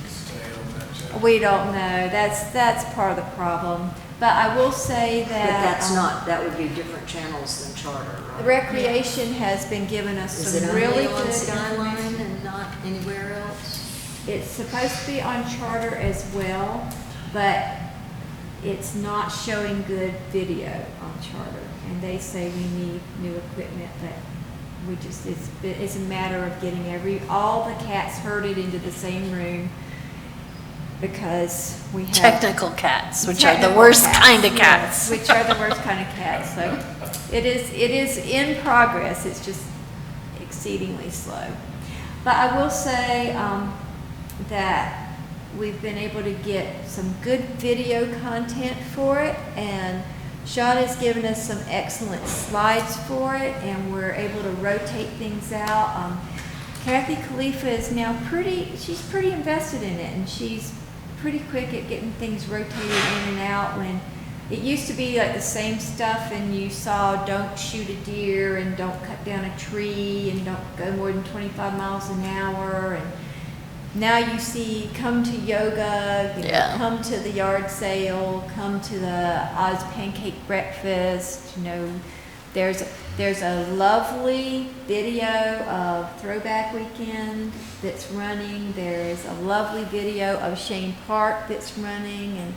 Stay on that channel. We don't know. That's part of the problem. But I will say But that. that's not, that would be different channels than Charter, The right? Recreation has been giving us Is it some only really on good Skyline information. and not anywhere else? It's supposed to be on Charter as well, but it's not showing good video on Charter. And they say we need new equipment, but it's a matter of getting all the cats herded into the same room, because we have. Technical cats, which are the Technical worst cats, kind of yes, cats. which are the worst kind of cats. So it is in progress. It's just exceedingly slow. But I will say that we've been able to get some good video content for it, and Sean has given us some excellent slides for it, and we're able to rotate things out. Kathy Khalifa is now she's pretty invested in it, and she's pretty quick at getting things rotated in and out. When it used to be like the same stuff, and you saw don't shoot a deer and don't cut down a tree and don't go more than 25 miles an hour, and now you see come to yoga, Yeah. come to the yard sale, come to the Oz Pancake Breakfast. There's a lovely video of Throwback Weekend that's running. There's a lovely video of Shane Park that's running, and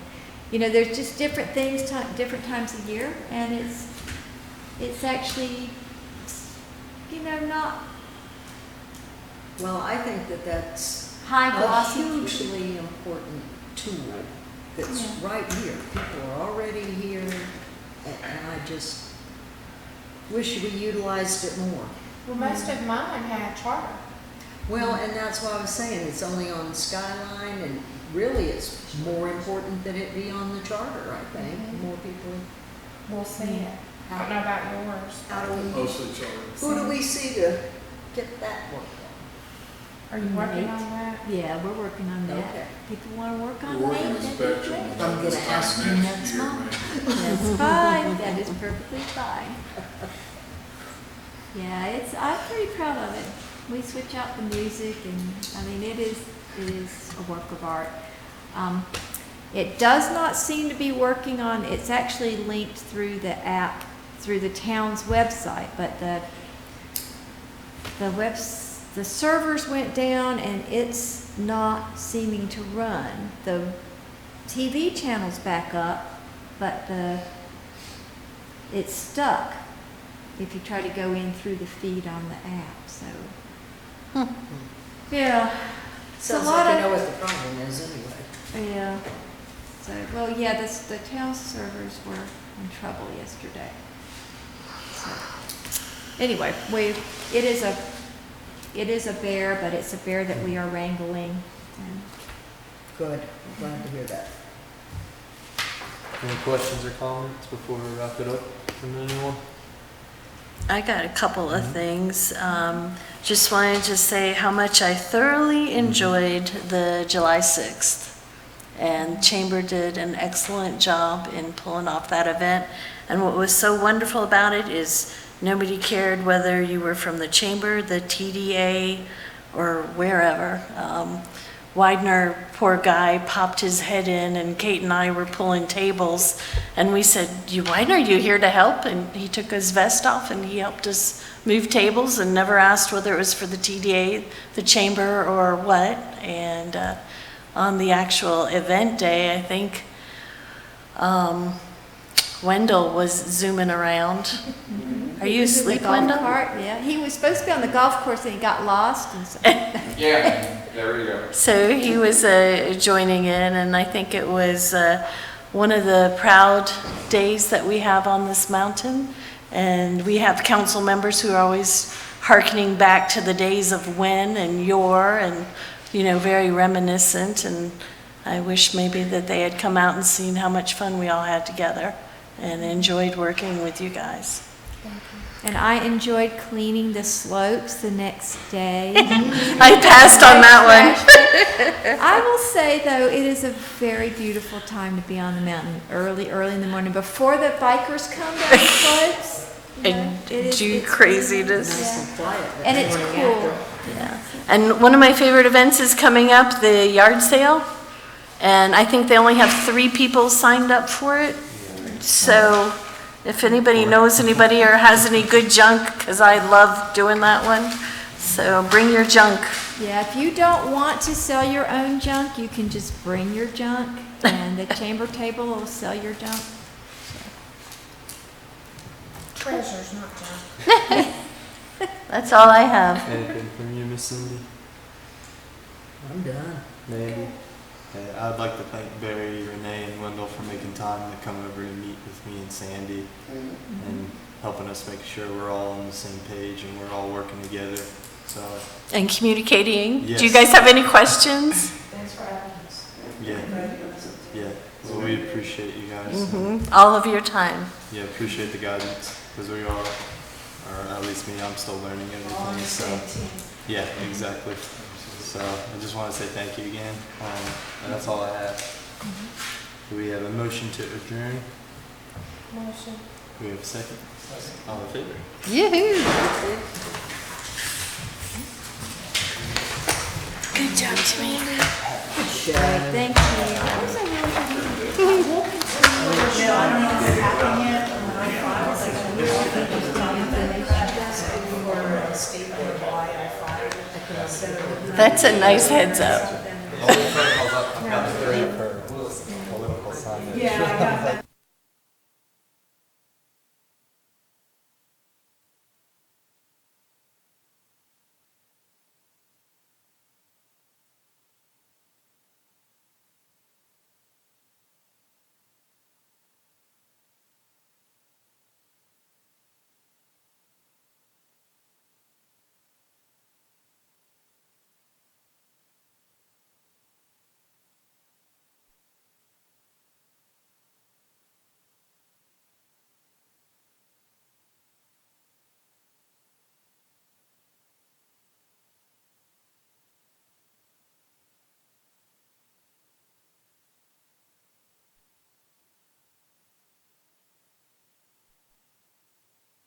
there's just different things, different times of year, and it's actually not Well, I think that's high a glossy. hugely important tool that's Yeah. right here. People are already here, and I just wish we utilized it more. Well, most of mine had Charter. Well, and that's why I was saying it's only on Skyline, and really it's more important that it be on the Charter, I think. More people. We'll see it. I don't know about yours. How do we, Mostly Charter. who do we see to get that work Are you working on that? Yeah, we're working on that. Okay. People want to work on We're working that. the that'd be spectrum. great. I'm gonna ask you next year, month. maybe. That's fine. That is perfectly fine. Yeah, I'm pretty proud of it. We switch out the music, and it is a work of art. It does not seem to be working on. It's actually linked through the app, through the town's website, but the servers went down, and it's not seeming to run. The TV channel's back up, but it's stuck if you try to go in through the feed on the app. So, yeah. Sounds a like lot you know of, what the problem is anyway. yeah. So, well, yeah, the town servers were in trouble yesterday. So, anyway, it is a bear, but it's a bear that we are wrangling. And Good, I'm glad to hear that. Any questions or comments before we wrap it up from anyone? I got a couple of things. Just wanted to say how much I thoroughly enjoyed the July 6th. And Chamber did an excellent job in pulling off that event. And what was so wonderful about it is nobody cared whether you were from the Chamber, the TDA, or wherever. Widener, poor guy, popped his head in, and Kate and I were pulling tables, and we said, Widener, you here to help? And he took his vest off and he helped us move tables and never asked whether it was for the TDA, the Chamber, or what. And on the actual event day, I think Wendell was zooming around. Are you He was in the asleep, golf Wendell? cart, yeah. He was supposed to be on the golf course and he got lost and so. Yeah, there we go. So he was joining in, and I think it was one of the proud days that we have on this mountain. And we have council members who are always hearkening back to the days of when and your, and, very reminiscent. And I wish maybe that they had come out and seen how much fun we all had together and enjoyed working with you guys. And I enjoyed cleaning the slopes the next day. I passed on that one. I will say, though, it is a very beautiful time to be on the mountain early in the morning before the bikers come down the slopes. And It's do really craziness. nice. Nice and quiet. that And it's morning cool. after. Yeah. And one of my favorite events is coming up, the yard sale. And I think they only have 3 people signed up for it. So if anybody knows anybody or has any good junk, because I love doing that one. So bring your junk. Yeah, if you don't want to sell your own junk, you can just bring your junk, and the chamber table will sell your junk. Treasures, not junk. That's all I have. Anything from you, Miss Cindy? I'm done. Maybe. I'd like to thank Barry, Renee, and Wendell for making time to come over and meet with me and Sandy and helping us make sure we're all on the same page and we're all working together. So, And communicating. Yes. Do you guys have any questions? Thanks for having us. yeah, yeah. Well, we appreciate you guys. All of your time. Yeah, appreciate the guidance because we are, or at least me, I'm still learning All on everything. the So, same team. yeah, exactly. So I just want to say thank you again, and that's all I have. Do we have a motion to adjourn? Motion. Do we have a second? All in favor? Yoo-hoo. Good job, Tammy. Thank you. That was a really good meeting. No, I don't know if it's happening yet. When I filed, like, I was talking to them for state board why I filed. So That's a nice heads up. I've got 3 per.